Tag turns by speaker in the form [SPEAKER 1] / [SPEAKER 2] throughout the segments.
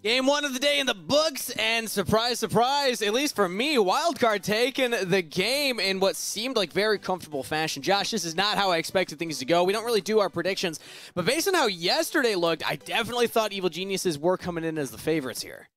[SPEAKER 1] Game one of the day in the books, and surprise, surprise, at least for me, Wildcard taking the game in what seemed like very comfortable fashion. Josh, this is not how I expected things to go. We don't really do our predictions, but based on how yesterday looked, I definitely thought Evil Geniuses were coming in as the favorites here.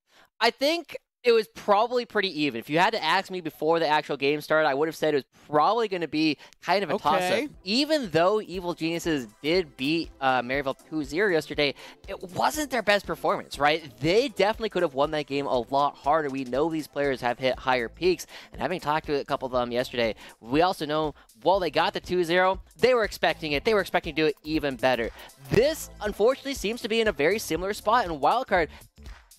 [SPEAKER 2] I think it was probably pretty even. If you had to ask me before the actual game started, I would have said it was probably going to be kind of a toss-up. Even though Evil Geniuses did beat Maryville 2-0 yesterday, it wasn't their best performance, right? They definitely could have won that game a lot harder. We know these players have hit higher peaks, and having talked to a couple of them yesterday, we also know while they got the 2-0, they were expecting it. They were expecting to do it even better. This, unfortunately, seems to be in a very similar spot in Wildcard.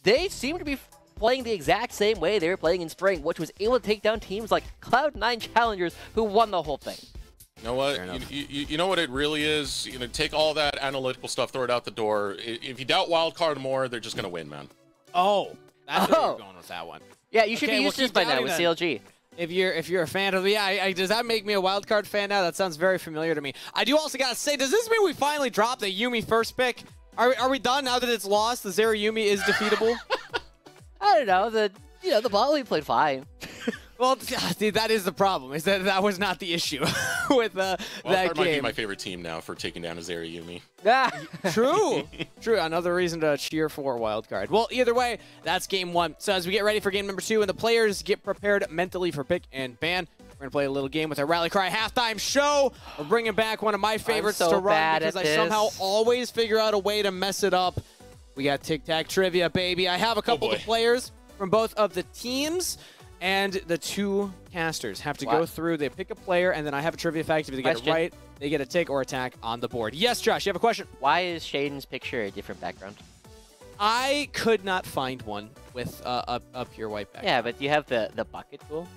[SPEAKER 2] They seem to be playing the exact same way they were playing in spring, which was able to take down teams like Cloud9 Challengers, who won the whole thing.
[SPEAKER 3] You know what? You know what it really is? You know, take all that analytical stuff, throw it out the door. If you doubt Wildcard more, they're just going to win, man.
[SPEAKER 1] Oh, that's where you're going with that one.
[SPEAKER 2] Yeah, you should be used to this by now with CLG.
[SPEAKER 1] If you're a fan of does that make me a Wildcard fan now? That sounds very familiar to me. I do also gotta say, does this mean we finally dropped the Yuumi first pick? Are we done now that it's lost? The Zera Yuumi is defeatable?
[SPEAKER 2] I don't know. The bot lane played fine.
[SPEAKER 1] Well, see, that is the problem. Is that was not the issue with that game.
[SPEAKER 3] Might be my favorite team now for taking down a Zera Yuumi.
[SPEAKER 1] True. True. Another reason to cheer for Wildcard. Well, either way, that's game one. So as we get ready for game number two, and the players get prepared mentally for pick and ban, we're going to play a little game with our Rally Cry halftime show. We're bringing back one of my favorites to run because I somehow always figure out a way to mess it up. We got Tic Tac Trivia, baby. I have a couple of players from both of the teams, and the two casters have to go through. They pick a player, and then I have a trivia fact. If they get it right, they get a tick or attack on the board. Yes, Josh, you have a question?
[SPEAKER 2] Why is Shaden's picture a different background?
[SPEAKER 1] I could not find one with a pure white background.
[SPEAKER 2] Yeah, but you have the bucket tool.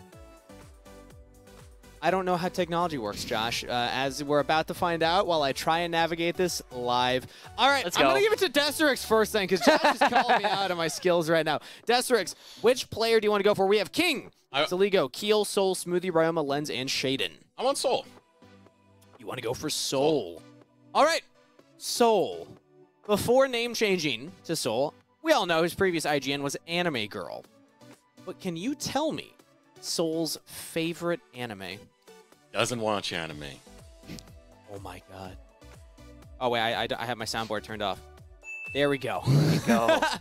[SPEAKER 1] I don't know how technology works, Josh, as we're about to find out while I try and navigate this live. All right, I'm going to give it to Desterix first then, because Josh is calling me out on my skills right now. Desterix, which player do you want to go for? We have King, Saligo, Keel, Soul, Smoothie, Ryoma, Lens, and Shaden.
[SPEAKER 3] I'm on Soul.
[SPEAKER 1] You want to go for Soul. All right, Soul. Before name changing to Soul, we all know his previous IGN was Anime Girl. But can you tell me Soul's favorite anime?
[SPEAKER 3] Doesn't watch anime.
[SPEAKER 1] Oh my god. Oh wait, I have my soundboard turned off. There we go.
[SPEAKER 2] I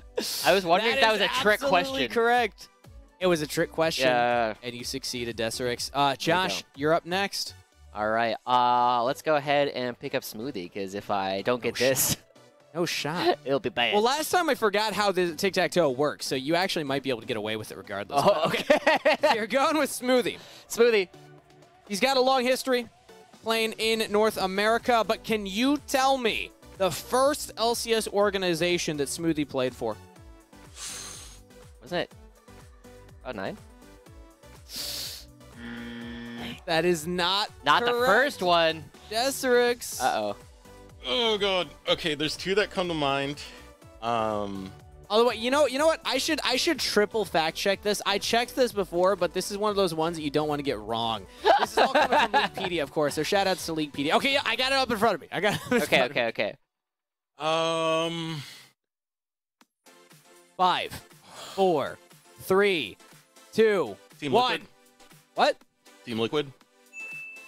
[SPEAKER 2] was wondering if that was a trick question.
[SPEAKER 1] Correct. It was a trick question.
[SPEAKER 2] Yeah.
[SPEAKER 1] And you succeeded, Desterix. Josh, you're up next.
[SPEAKER 2] All right. Let's go ahead and pick up Smoothie, because if I don't get this,
[SPEAKER 1] no shot.
[SPEAKER 2] It'll be bad.
[SPEAKER 1] Well, last time I forgot how the tic-tac-toe works, so you actually might be able to get away with it regardless.
[SPEAKER 2] Oh, okay.
[SPEAKER 1] You're going with Smoothie.
[SPEAKER 2] Smoothie.
[SPEAKER 1] He's got a long history playing in North America, but can you tell me the first LCS organization that Smoothie played for?
[SPEAKER 2] Wasn't it? Oh, 9?
[SPEAKER 1] That is not correct.
[SPEAKER 2] The first one.
[SPEAKER 1] Desterix.
[SPEAKER 2] Uh-oh.
[SPEAKER 3] Oh god. Okay, there's two that come to mind.
[SPEAKER 1] Although, you know what? I should triple fact check this. I checked this before, but this is one of those ones that you don't want to get wrong. This is all coming from Leaguepedia, of course. So shout outs to Leaguepedia. Okay, yeah, I got it up in front of me. I got it.
[SPEAKER 2] Okay.
[SPEAKER 1] 5, 4, 3, 2,
[SPEAKER 3] Team
[SPEAKER 1] 1.
[SPEAKER 3] Liquid.
[SPEAKER 1] What?
[SPEAKER 3] Team Liquid.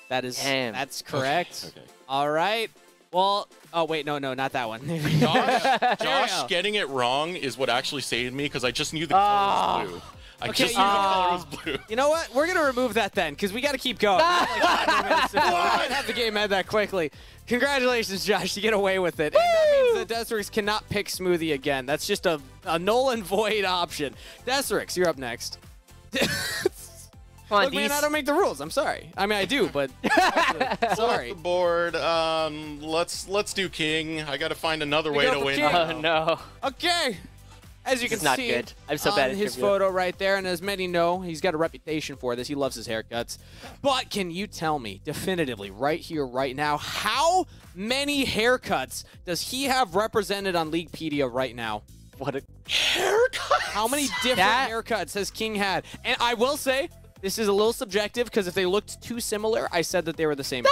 [SPEAKER 1] That's correct.
[SPEAKER 3] Okay.
[SPEAKER 1] All right. Well, oh wait, no, not that one.
[SPEAKER 3] Josh getting it wrong is what actually saved me, because I just knew the color was blue. I just knew the color was blue.
[SPEAKER 1] You know what? We're gonna remove that then, because we got to keep going. We can't have the game end that quickly. Congratulations, Josh. You get away with it. And that means the Desterix cannot pick Smoothie again. That's just a null and void option. Desterix, you're up next. Look, man, I don't make the rules. I'm sorry. I mean, I do, but sorry.
[SPEAKER 3] Off the board. Let's do King. I got to find another way to win.
[SPEAKER 2] King. Oh no.
[SPEAKER 1] Okay. As you can see,
[SPEAKER 2] good. I'm so bad at
[SPEAKER 1] his photo right there, and as many know, he's got a reputation for this. He loves his haircuts. But can you tell me definitively, right here, right now, how many haircuts does he have represented on Leaguepedia right now?
[SPEAKER 2] What a haircut!
[SPEAKER 1] How many different haircuts has King had? And I will say, this is a little subjective, because if they looked too similar, I said that they were the same.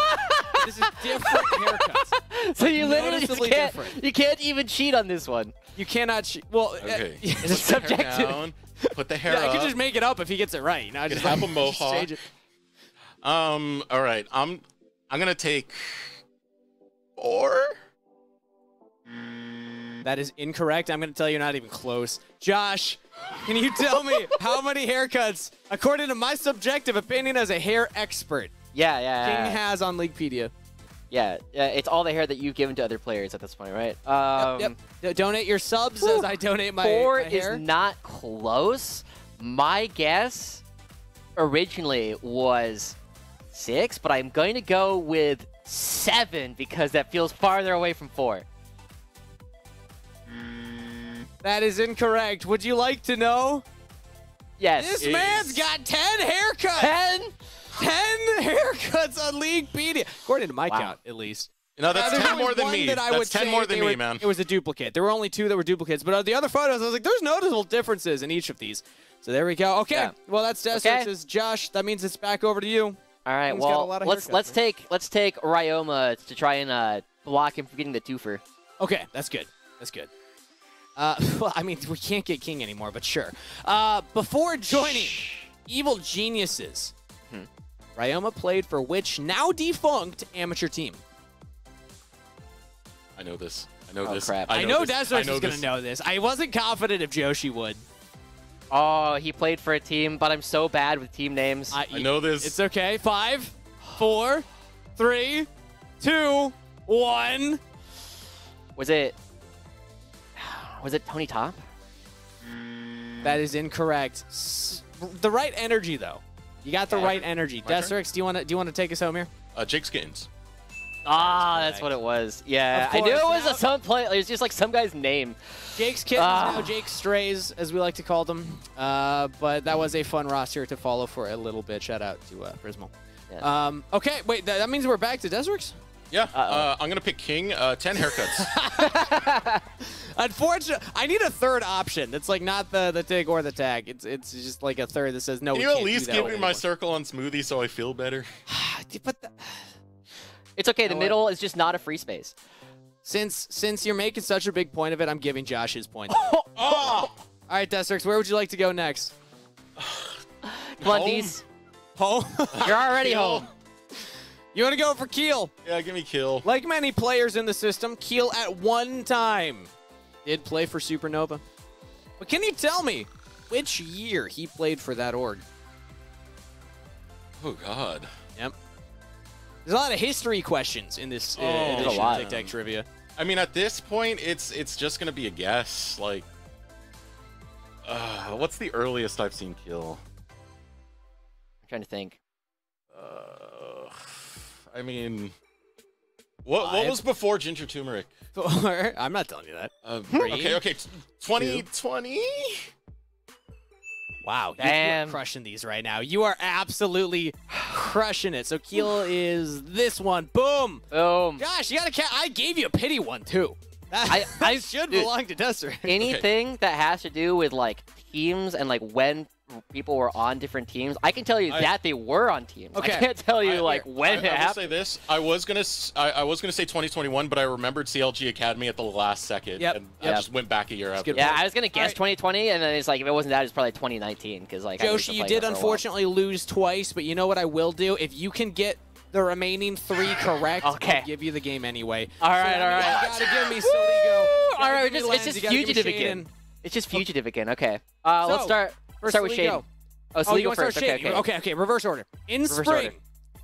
[SPEAKER 1] This is different haircuts.
[SPEAKER 2] So you literally just
[SPEAKER 1] Noticeably
[SPEAKER 2] can't.
[SPEAKER 1] different.
[SPEAKER 2] You can't even cheat on this one.
[SPEAKER 1] You cannot. Well,
[SPEAKER 3] Okay.
[SPEAKER 2] It's subjective.
[SPEAKER 3] Down, put the hair
[SPEAKER 1] yeah, I
[SPEAKER 3] up.
[SPEAKER 1] could just make it up if he gets it right. You know,
[SPEAKER 3] You
[SPEAKER 1] just
[SPEAKER 3] can have
[SPEAKER 1] like,
[SPEAKER 3] a
[SPEAKER 1] just
[SPEAKER 3] mohawk.
[SPEAKER 1] change it.
[SPEAKER 3] All right. I'm gonna take 4.
[SPEAKER 1] That is incorrect. I'm going to tell you, you're not even close. Josh, can you tell me how many haircuts, according to my subjective opinion as a hair expert,
[SPEAKER 2] Yeah.
[SPEAKER 1] King has on Leaguepedia?
[SPEAKER 2] Yeah, it's all the hair that you've given to other players at this point, right?
[SPEAKER 1] Yep. Donate your subs as I donate my
[SPEAKER 2] 4
[SPEAKER 1] my hair.
[SPEAKER 2] is not close. My guess originally was 6, but I'm going to go with 7 because that feels farther away from 4.
[SPEAKER 1] That is incorrect. Would you like to know?
[SPEAKER 2] Yes.
[SPEAKER 1] This man's got 10 haircuts.
[SPEAKER 2] 10?
[SPEAKER 1] 10 haircuts on Leaguepedia, according to my
[SPEAKER 2] Wow.
[SPEAKER 1] count, at least.
[SPEAKER 3] No, that's
[SPEAKER 1] There's
[SPEAKER 3] 10
[SPEAKER 1] only
[SPEAKER 3] more than
[SPEAKER 1] one
[SPEAKER 3] me.
[SPEAKER 1] that I would
[SPEAKER 3] That's 10
[SPEAKER 1] say
[SPEAKER 3] more than
[SPEAKER 1] they
[SPEAKER 3] me,
[SPEAKER 1] were-
[SPEAKER 3] man.
[SPEAKER 1] It was a duplicate. There were only 2 that were duplicates, but of the other photos, I was like, there's noticeable differences in each of these. So there we go. Okay,
[SPEAKER 2] Yeah.
[SPEAKER 1] well that's Desert's. Josh, that means it's back over to you.
[SPEAKER 2] All right.
[SPEAKER 1] King's got a
[SPEAKER 2] Well,
[SPEAKER 1] lot of
[SPEAKER 2] let's
[SPEAKER 1] haircuts,
[SPEAKER 2] take Ryoma to try and block him from getting the twofer.
[SPEAKER 1] Okay, that's good. That's good. Well, I mean, we can't get King anymore, but sure. Before joining Evil Geniuses, Ryoma played for which now defunct amateur team?
[SPEAKER 3] I know this. I know
[SPEAKER 2] Oh,
[SPEAKER 3] this.
[SPEAKER 2] crap.
[SPEAKER 1] I know
[SPEAKER 3] this.
[SPEAKER 1] Desert is
[SPEAKER 3] know
[SPEAKER 1] going to
[SPEAKER 3] this.
[SPEAKER 1] know this. I wasn't confident if Joshi would.
[SPEAKER 2] Oh, he played for a team, but I'm so bad with team names.
[SPEAKER 3] I know this.
[SPEAKER 1] It's okay. 5, 4, 3, 2, 1.
[SPEAKER 2] Was it Tony Top?
[SPEAKER 1] That is incorrect. The right energy, though. You got the right energy.
[SPEAKER 3] My turn?
[SPEAKER 1] Deserix, do you want to take us home here?
[SPEAKER 3] Jake Skins.
[SPEAKER 2] Ah, that's
[SPEAKER 1] correct.
[SPEAKER 2] what it was. Yeah,
[SPEAKER 1] Of
[SPEAKER 2] I knew it
[SPEAKER 1] course.
[SPEAKER 2] was a some play. It was just like some guy's name.
[SPEAKER 1] Jake's kid is now Jake Strays, as we like to call them. But that was a fun roster to follow for a little bit. Shout out to Prismal.
[SPEAKER 2] Yeah.
[SPEAKER 1] Okay, wait, that means we're back to Deserix?
[SPEAKER 3] Yeah. I'm gonna pick King. 10 haircuts.
[SPEAKER 1] Unfortunately, I need a third option. That's like not the TIG or the tag. It's just like a third that says no.
[SPEAKER 3] Can
[SPEAKER 1] we
[SPEAKER 3] you at
[SPEAKER 1] can't do
[SPEAKER 3] least
[SPEAKER 1] that
[SPEAKER 3] give me
[SPEAKER 1] anymore.
[SPEAKER 3] my circle on Smoothie so I feel better?
[SPEAKER 1] But
[SPEAKER 2] It's okay. The
[SPEAKER 1] know what?
[SPEAKER 2] middle is just not a free space.
[SPEAKER 1] since you're making such a big point of it, I'm giving Josh his point.
[SPEAKER 3] Oh!
[SPEAKER 1] All right, Deserix, where would you like to go next?
[SPEAKER 2] Come on,
[SPEAKER 3] Home?
[SPEAKER 2] Dees.
[SPEAKER 1] Home.
[SPEAKER 2] You're already
[SPEAKER 3] Kill.
[SPEAKER 2] home.
[SPEAKER 1] You want to go for Keel?
[SPEAKER 3] Yeah, give me kill.
[SPEAKER 1] Like many players in the system, Keel at one time did play for Supernova. But can you tell me which year he played for that org?
[SPEAKER 3] Oh God.
[SPEAKER 1] Yep. There's a lot of history questions in this
[SPEAKER 3] There's a
[SPEAKER 1] edition
[SPEAKER 2] lot.
[SPEAKER 1] of Tic Tac Trivia.
[SPEAKER 3] I mean, at this point, it's just gonna be a guess. Like, what's the earliest I've seen kill?
[SPEAKER 2] I'm trying to think.
[SPEAKER 3] I mean, what
[SPEAKER 1] 5?
[SPEAKER 3] was before Ginger Turmeric?
[SPEAKER 1] I'm not telling you that.
[SPEAKER 3] 3? Okay, 2020.
[SPEAKER 1] Wow, you are
[SPEAKER 2] Damn.
[SPEAKER 1] crushing these right now. You are absolutely crushing it. So Keel is this one. Boom.
[SPEAKER 2] Boom.
[SPEAKER 1] Gosh, you got to I gave you a pity one too. That,
[SPEAKER 2] I
[SPEAKER 1] should
[SPEAKER 2] dude,
[SPEAKER 1] belong to Duster.
[SPEAKER 2] Anything that has to do with like teams and like when people were on different teams, I can tell you that they were on teams.
[SPEAKER 1] Okay.
[SPEAKER 2] I can't tell you like when it
[SPEAKER 3] I will
[SPEAKER 2] happened.
[SPEAKER 3] say this. I was gonna say 2021, but I remembered CLG Academy at the last second,
[SPEAKER 1] Yep,
[SPEAKER 3] and I
[SPEAKER 1] yep.
[SPEAKER 3] just went back a year after.
[SPEAKER 1] good
[SPEAKER 2] Yeah,
[SPEAKER 1] point.
[SPEAKER 2] I was gonna guess 2020, and then it's like if it wasn't that, it's probably 2019 because like I used to
[SPEAKER 1] Joshi, you
[SPEAKER 2] play
[SPEAKER 1] did
[SPEAKER 2] that for a while.
[SPEAKER 1] unfortunately lose twice, but you know what I will do? If you can get the remaining 3 correct,
[SPEAKER 2] Okay.
[SPEAKER 1] I'll give you the game anyway.
[SPEAKER 2] All right,
[SPEAKER 1] so
[SPEAKER 2] all right.
[SPEAKER 1] You gotta give me Soligo.
[SPEAKER 2] All right,
[SPEAKER 1] It's
[SPEAKER 2] it's just fugitive again. It's just fugitive again. Okay. Let's start with Shade.
[SPEAKER 1] Go.
[SPEAKER 2] Oh, so
[SPEAKER 1] Oh,
[SPEAKER 2] you
[SPEAKER 1] you
[SPEAKER 2] go
[SPEAKER 1] want to
[SPEAKER 2] first.
[SPEAKER 1] start Shade? Okay, reverse order. In
[SPEAKER 2] Reverse
[SPEAKER 1] spring,
[SPEAKER 2] order.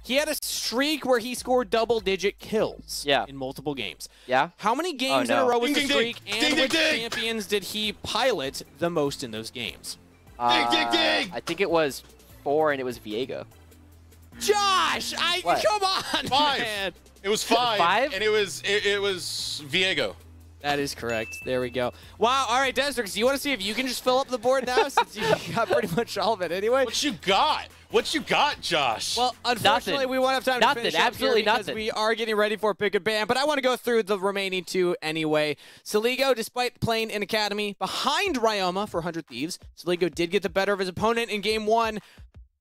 [SPEAKER 1] he had a streak where he scored double-digit kills in multiple games.
[SPEAKER 2] Yeah.
[SPEAKER 1] How many games
[SPEAKER 2] no.
[SPEAKER 1] in a row was
[SPEAKER 3] Ding,
[SPEAKER 1] the
[SPEAKER 3] ding,
[SPEAKER 1] streak,
[SPEAKER 3] ding.
[SPEAKER 1] and
[SPEAKER 3] Ding, ding,
[SPEAKER 1] which
[SPEAKER 3] ding.
[SPEAKER 1] champions did he pilot the most in those games?
[SPEAKER 3] Ding, ding, ding.
[SPEAKER 2] I think it was 4, and it was Viego.
[SPEAKER 1] Josh,
[SPEAKER 2] What?
[SPEAKER 1] come on,
[SPEAKER 3] 5.
[SPEAKER 1] man.
[SPEAKER 3] It was 5.
[SPEAKER 2] 5?
[SPEAKER 3] And it was Viego.
[SPEAKER 1] That is correct. There we go. Wow. All right, Deserix, do you want to see if you can just fill up the board now since you got pretty much all of it anyway?
[SPEAKER 3] What you got? What you got, Josh?
[SPEAKER 1] Well, unfortunately,
[SPEAKER 2] Nothing.
[SPEAKER 1] we won't have time
[SPEAKER 2] Nothing.
[SPEAKER 1] to finish up
[SPEAKER 2] Absolutely
[SPEAKER 1] here because
[SPEAKER 2] nothing.
[SPEAKER 1] we are getting ready for Pick a Ban, but I want to go through the remaining 2 anyway. Soligo, despite playing in Academy behind Ryoma for 100 Thieves, Soligo did get the better of his opponent in Game 1.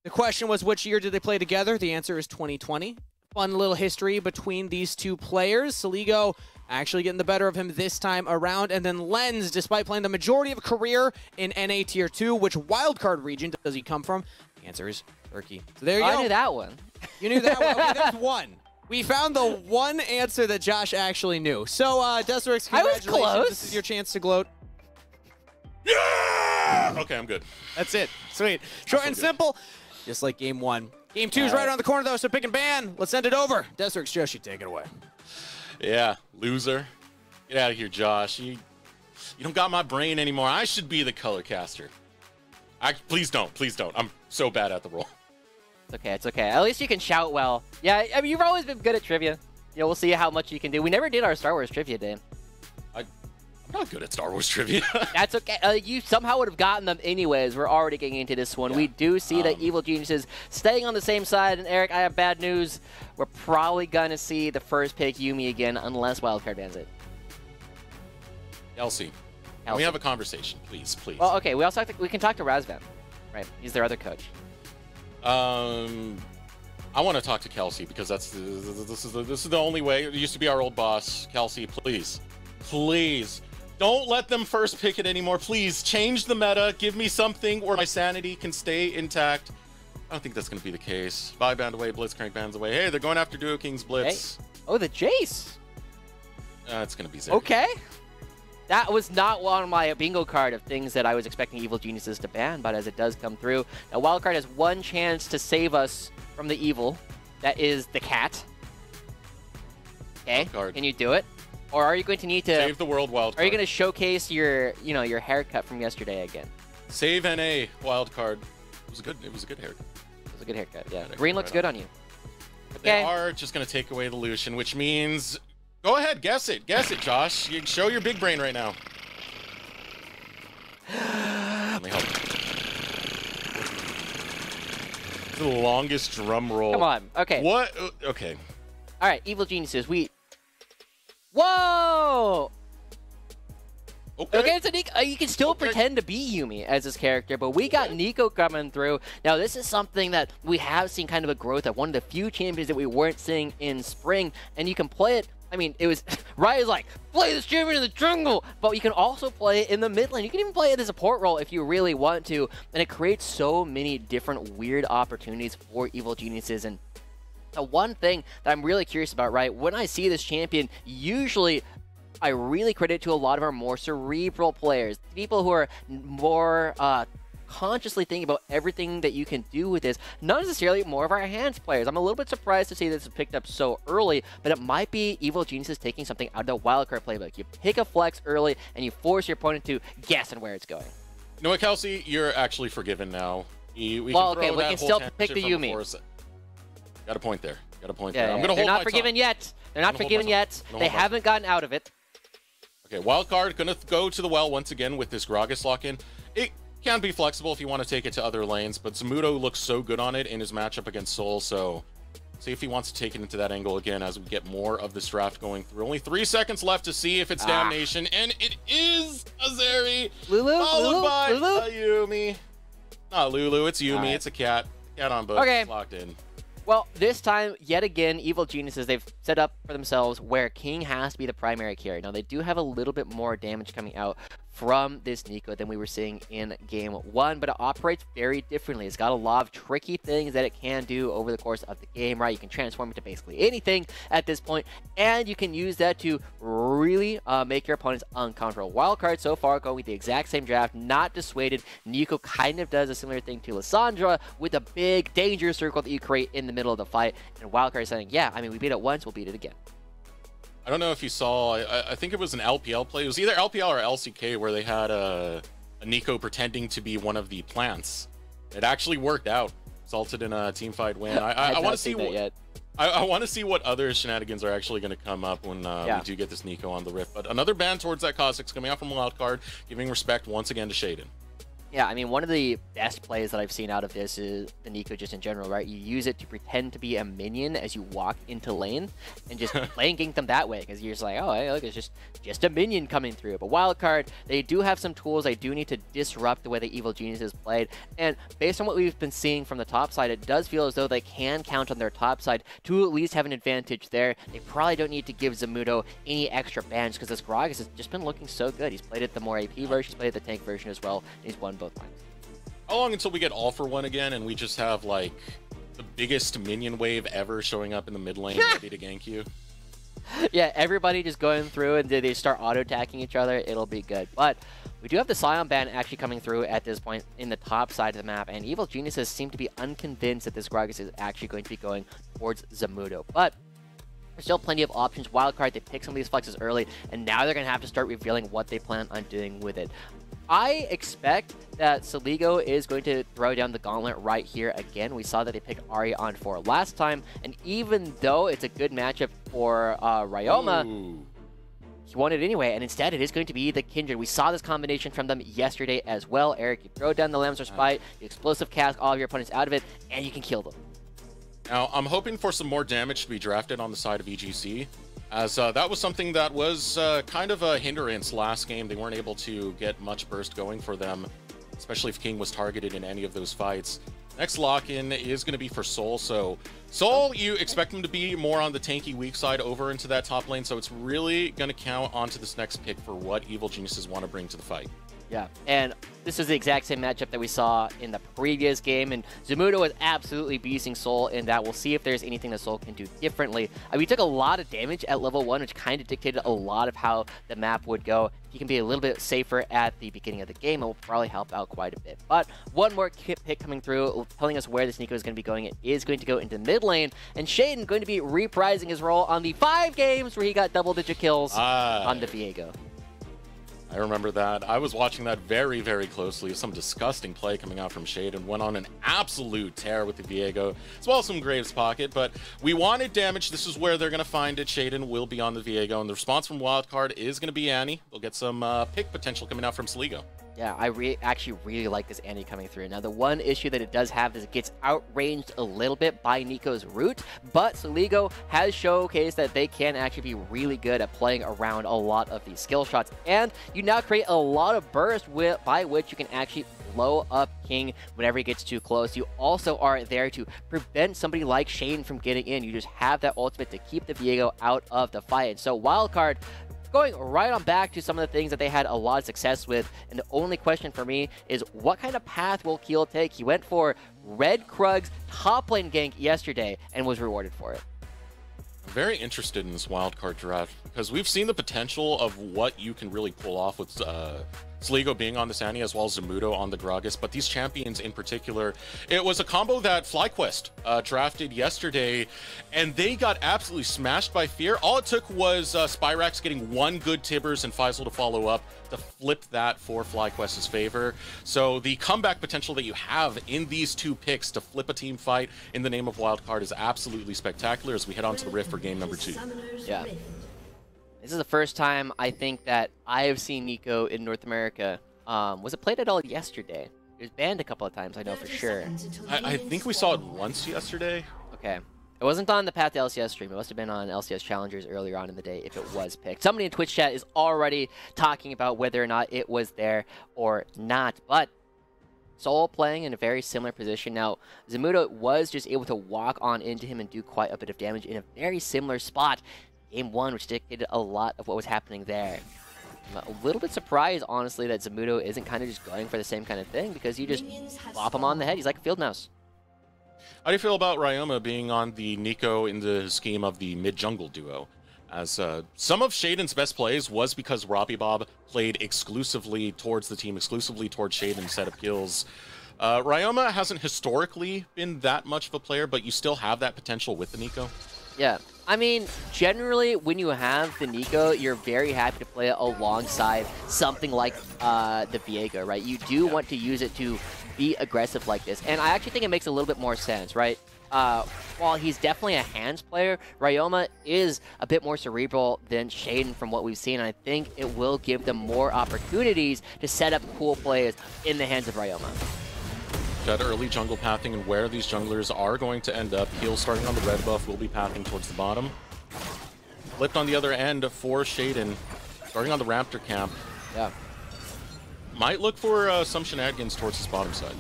[SPEAKER 1] The question was, which year did they play together? The answer is 2020. fun little history between these two players. Saligo actually getting the better of him this time around. And then Lens, despite playing the majority of a career in NA Tier 2, which wildcard region does he come from? The answer is Turkey. So there you go.
[SPEAKER 2] I knew that one.
[SPEAKER 1] You knew that one? Okay, there's one. We found the one answer that Josh actually knew. So, Deserix, congratulations.
[SPEAKER 2] I was close.
[SPEAKER 1] This is your chance to gloat.
[SPEAKER 3] Yeah! Okay, I'm good.
[SPEAKER 1] That's it. Sweet. Short and simple, just like game 1. Game 2 is right around the corner, though, so pick and ban. Let's send it over. Deserix, Josh, you take it away.
[SPEAKER 3] Yeah, loser. Get out of here, Josh. You don't got my brain anymore. I should be the color caster. Please don't. Please don't. I'm so bad at the role.
[SPEAKER 2] It's okay. It's okay. At least you can shout well. Yeah, I mean, you've always been good at trivia. You know, we'll see how much you can do. We never did our Star Wars trivia, Dan.
[SPEAKER 3] I'm not good at Star Wars trivia.
[SPEAKER 2] That's okay. You somehow would have gotten them anyways. We're already getting into this one. Yeah. We do see that Evil Geniuses staying on the same side. And Eric, I have bad news. We're probably going to see the first pick Yuumi again unless Wildcard bans it.
[SPEAKER 3] LC. Can we have a conversation, please? Please.
[SPEAKER 2] Well, okay. We also we can talk to Razvan. Right. He's their other coach.
[SPEAKER 3] I want to talk to Kelsey because this is the only way. It used to be our old boss. Kelsey, please don't let them first pick it anymore. Please change the meta. Give me something where my sanity can stay intact. I don't think that's going to be the case. Buy band away, Blitzcrank bands away. Hey, they're going after Duo King's Blitz.
[SPEAKER 2] Hey. Oh, the Jace.
[SPEAKER 3] It's going to be Zeri.
[SPEAKER 2] Okay. That was not on my bingo card of things that I was expecting Evil Geniuses to ban, but as it does come through, now Wildcard has one chance to save us from the evil. That is the cat. Okay, can you do it? Or are you going to need to
[SPEAKER 3] save the world Wildcard?
[SPEAKER 2] Are you going to showcase your, your haircut from yesterday again?
[SPEAKER 3] Save NA Wildcard. It was a good haircut.
[SPEAKER 2] It was a good haircut. Yeah, green looks good on you. Okay.
[SPEAKER 3] They are just going to take away the Lucian, which means. Go ahead, guess it, Josh. You show your big brain right now. Let me help. It's the longest drum roll.
[SPEAKER 2] Come on, okay.
[SPEAKER 3] What? Okay.
[SPEAKER 2] All right, Evil Geniuses, Whoa! Okay, it's a Nico. You can still pretend to be Yuumi as this character, but we got Nico coming through. Now, this is something that we have seen kind of a growth of, one of the few champions that we weren't seeing in spring, and you can play it. I mean, it was Riot's like, play this champion in the jungle, but you can also play it in the mid lane. You can even play it in the support role if you really want to, and it creates so many different weird opportunities for Evil Geniuses. And the one thing that I'm really curious about, right, when I see this champion, usually I really credit to a lot of our more cerebral players, people who are more consciously thinking about everything that you can do with this, not necessarily more of our hands players. I'm a little bit surprised to see this is picked up so early, but it might be Evil Geniuses taking something out of the Wildcard playbook. You pick a flex early, and you force your opponent to guess on where it's going.
[SPEAKER 3] You know what, Kelsey? You're actually forgiven now. We
[SPEAKER 2] can still pick the Yuumi.
[SPEAKER 3] Got a point there.
[SPEAKER 2] I'm gonna hold. They're not forgiven yet. They're not forgiven yet. They haven't gotten out of it.
[SPEAKER 3] Okay, Wildcard gonna go to the well once again with this Gragas lock-in. It can be flexible if you want to take it to other lanes, but Zamudo looks so good on it in his matchup against Soul, so see if he wants to take it into that angle again as we get more of this draft going through. Only 3 seconds left to see if it's Damnation, and it is Azeri, followed by Yuumi. Not Lulu, it's Yuumi, it's a cat. Cat on both, locked in.
[SPEAKER 2] Well, this time, yet again, Evil Geniuses, they've set up for themselves where King has to be the primary carry. Now, they do have a little bit more damage coming out from this Nico than we were seeing in Game 1, but it operates very differently. It's got a lot of tricky things that it can do over the course of the game, right? You can transform into basically anything at this point, and you can use that to really make your opponents uncomfortable. Wildcard so far going with the exact same draft, not dissuaded. Nico kind of does a similar thing to Lissandra with a big danger circle that you create in the middle of the fight, and Wildcard is saying, yeah, I mean, we beat it once, we'll beat it again.
[SPEAKER 3] I don't know if you saw, I think it was an LPL play. It was either LPL or LCK where they had a Nico pretending to be one of the plants. It actually worked out. Resulted in a teamfight win. I want to see what I want to see what other shenanigans are actually going to come up when we do get this Nico on the Rift. But another ban towards that Kha'Zix coming out from Wildcard, giving respect once again to Shaden.
[SPEAKER 2] Yeah, I mean, one of the best plays that I've seen out of this is the NACL just in general, right? You use it to pretend to be a minion as you walk into lane and just lane gank them that way because you're just like, oh, hey, look, it's just a minion coming through. But Wildcard, they do have some tools. They do need to disrupt the way the Evil Geniuses played. And based on what we've been seeing from the top side, it does feel as though they can count on their top side to at least have an advantage there. They probably don't need to give Zamudo any extra bans because this Gragas has just been looking so good. He's played it the more AP version, he's played it the tank version as well, and he's won both times.
[SPEAKER 3] How long until we get All For One again and we just have, like, the biggest minion wave ever showing up in the mid lane ready to gank you?
[SPEAKER 2] Yeah, everybody just going through and they start auto-attacking each other, it'll be good. But we do have the Scion ban actually coming through at this point in the top side of the map, and Evil Geniuses seem to be unconvinced that this Gragas is actually going to be going towards Zamudo. But there's still plenty of options. Wildcard, they pick some of these flexes early, and now they're going to have to start revealing what they plan on doing with it. I expect that Saligo is going to throw down the gauntlet right here again. We saw that they picked Ahri on 4 last time, and even though it's a good matchup for Ryoma, he won it anyway, and instead it is going to be the Kindred. We saw this combination from them yesterday as well. Eric, you throw down the Lam's Respite, you explosive cast all of your opponents out of it, and you can kill them.
[SPEAKER 3] Now, I'm hoping for some more damage to be drafted on the side of EGC, as that was something that was kind of a hindrance last game. They weren't able to get much burst going for them, especially if King was targeted in any of those fights. Next lock-in is going to be for Soul. So Soul, you expect him to be more on the tanky weak side over into that top lane, so it's really going to count onto this next pick for what Evil Geniuses want to bring to the fight.
[SPEAKER 2] Yeah, and this is the exact same matchup that we saw in the previous game, and Zamudo is absolutely beasting Soul in that. We'll see if there's anything that Soul can do differently. We took a lot of damage at level 1, which kind of dictated a lot of how the map would go. He can be a little bit safer at the beginning of the game and will probably help out quite a bit. But one more pick coming through, telling us where this NACL is going to be going. It is going to go into mid lane, and Shaden going to be reprising his role on the 5 games where he got double-digit kills on the Viego.
[SPEAKER 3] I remember that. I was watching that very, very closely. Some disgusting play coming out from Shaden. Went on an absolute tear with the Viego, as well as some Graves Pocket, but we wanted damage. This is where they're going to find it. Shaden will be on the Viego, and the response from Wildcard is going to be Annie. They'll get some pick potential coming out from Saligo.
[SPEAKER 2] Yeah, I actually really like this Annie coming through. Now, the one issue that it does have is it gets outranged a little bit by Nico's root, but Saligo has showcased that they can actually be really good at playing around a lot of these skill shots, and you now create a lot of burst by which you can actually blow up King whenever he gets too close. You also are there to prevent somebody like Shane from getting in. You just have that ultimate to keep the Viego out of the fight. And so Wildcard, going right on back to some of the things that they had a lot of success with, and the only question for me is what kind of path will Keel take? He went for Red Krug's top lane gank yesterday and was rewarded for it.
[SPEAKER 3] I'm very interested in this Wildcard draft because we've seen the potential of what you can really pull off with Saligo being on the Annie as well as Zamudo on the Gragas, but these champions in particular, it was a combo that FlyQuest drafted yesterday, and they got absolutely smashed by Fear. All it took was Spyrax getting 1 good Tibbers and Faisal to follow up to flip that for FlyQuest's favor. So the comeback potential that you have in these 2 picks to flip a team fight in the name of Wildcard is absolutely spectacular as we head on to the Rift for game number 2.
[SPEAKER 2] Yeah. This is the first time I think that I have seen NACL in North America. Was it played at all yesterday? It was banned a couple of times, I know for sure.
[SPEAKER 3] I think we saw it once yesterday.
[SPEAKER 2] Okay. It wasn't on the Path to LCS stream. It must have been on LCS Challengers earlier on in the day if it was picked. Somebody in Twitch chat is already talking about whether or not it was there or not. But Soul playing in a very similar position. Now, Zamudo was just able to walk on into him and do quite a bit of damage in a very similar spot. Game 1, which dictated a lot of what was happening there. I'm a little bit surprised, honestly, that Zamudo isn't kind of just going for the same kind of thing, because you just bop him on the head. He's like a field mouse.
[SPEAKER 3] How do you feel about Ryoma being on the NACL in the scheme of the mid-jungle duo? As some of Shaden's best plays was because Robbie Bob played exclusively towards the team, exclusively towards Shaden instead of kills. Ryoma hasn't historically been that much of a player, but you still have that potential with the NACL.
[SPEAKER 2] Yeah. I mean, generally, when you have the NACL, you're very happy to play it alongside something like the Viego, right? You do want to use it to be aggressive like this. And I actually think it makes a little bit more sense, right? while he's definitely a hands player, Ryoma is a bit more cerebral than Shaden from what we've seen. I think it will give them more opportunities to set up cool plays in the hands of Ryoma.
[SPEAKER 3] That early jungle pathing and where these junglers are going to end up. Heal starting on the red buff will be pathing towards the bottom. Flipped on the other end for Shaden, starting on the Raptor camp.
[SPEAKER 2] Yeah.
[SPEAKER 3] Might look for some shenanigans towards his bottom side.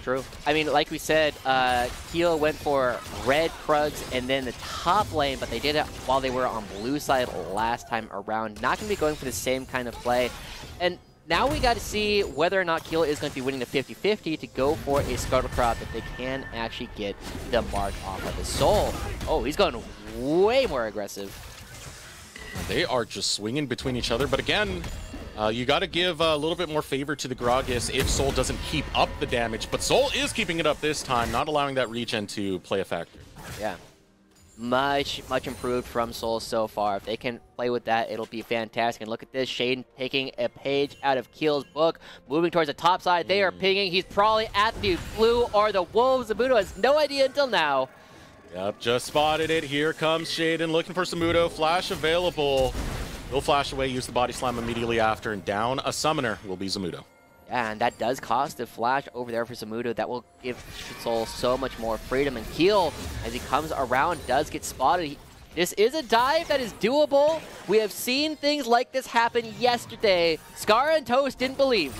[SPEAKER 2] True. I mean, like we said, Keel went for red Krugs and then the top lane, but they did it while they were on blue side last time around. Not going to be going for the same kind of play. And now we got to see whether or not Keel is going to be winning the 50-50 to go for a Scuttlecrop that they can actually get the mark off of his soul. Oh, he's going way more aggressive.
[SPEAKER 3] They are just swinging between each other, but again, you got to give a little bit more favor to the Gragas if Soul doesn't keep up the damage, but Soul is keeping it up this time, not allowing that regen to play a factor.
[SPEAKER 2] Yeah. Much improved from Soul so far. If they can play with that, it'll be fantastic. And look at this, Shaden taking a page out of Keel's book, moving towards the top side. They are pinging. He's probably at the blue or the wolves. Zamudo has no idea until now.
[SPEAKER 3] Yep, just spotted it. Here comes Shaden looking for Zamudo. Flash available. He'll flash away, use the body slam immediately after, and down a summoner will be Zamudo.
[SPEAKER 2] Yeah, and that does cost a flash over there for Zamudo. That will give Soul so much more freedom. And Keel, as he comes around, does get spotted. This is a dive that is doable. We have seen things like this happen yesterday. Scar and Toast didn't believe.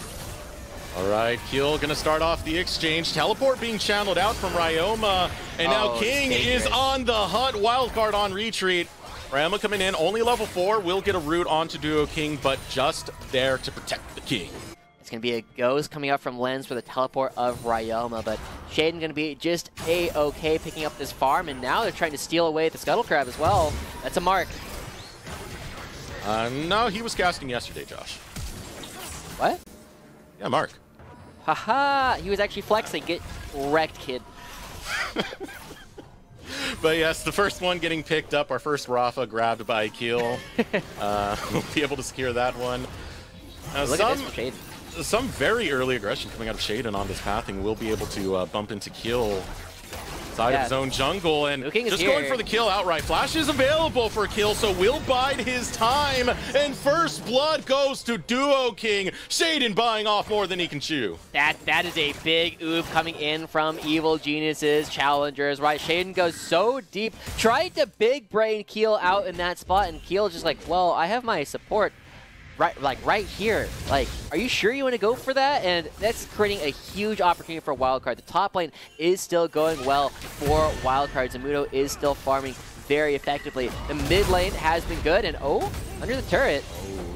[SPEAKER 3] All right, Keel gonna start off the exchange. Teleport being channeled out from Ryoma, and now King is on the hut. Wildcard on retreat. Ryoma coming in, only level 4, will get a root onto Duo King, but just there to protect the King.
[SPEAKER 2] It's going to be a Ghost coming up from Lens for the teleport of Ryoma, but Shaden going to be just A-okay picking up this farm, and now they're trying to steal away the Scuttle Crab as well. That's a mark.
[SPEAKER 3] No, he was casting yesterday, Josh.
[SPEAKER 2] What?
[SPEAKER 3] Yeah, Mark.
[SPEAKER 2] Haha, he was actually flexing. Get wrecked, kid.
[SPEAKER 3] But yes, the first one getting picked up, our first Rafa grabbed by Keel. We'll be able to secure that one.
[SPEAKER 2] Look at this for Shaden.
[SPEAKER 3] Some very early aggression coming out of Shaden on this pathing will be able to bump into Keel side of his own jungle, and just going for the kill outright. Flash is available for a kill, so will bide his time, and first blood goes to Duo King. Shaden buying off more than he can chew.
[SPEAKER 2] That is a big oof coming in from Evil Genius's Challengers, right? Shaden goes so deep, tried to big brain Keel out in that spot, and Keel just like, well, I have my support right here. Like, are you sure you want to go for that? And that's creating a huge opportunity for Wildcard. The top lane is still going well for Wildcard. Zamudo is still farming very effectively. The mid lane has been good, and under the turret.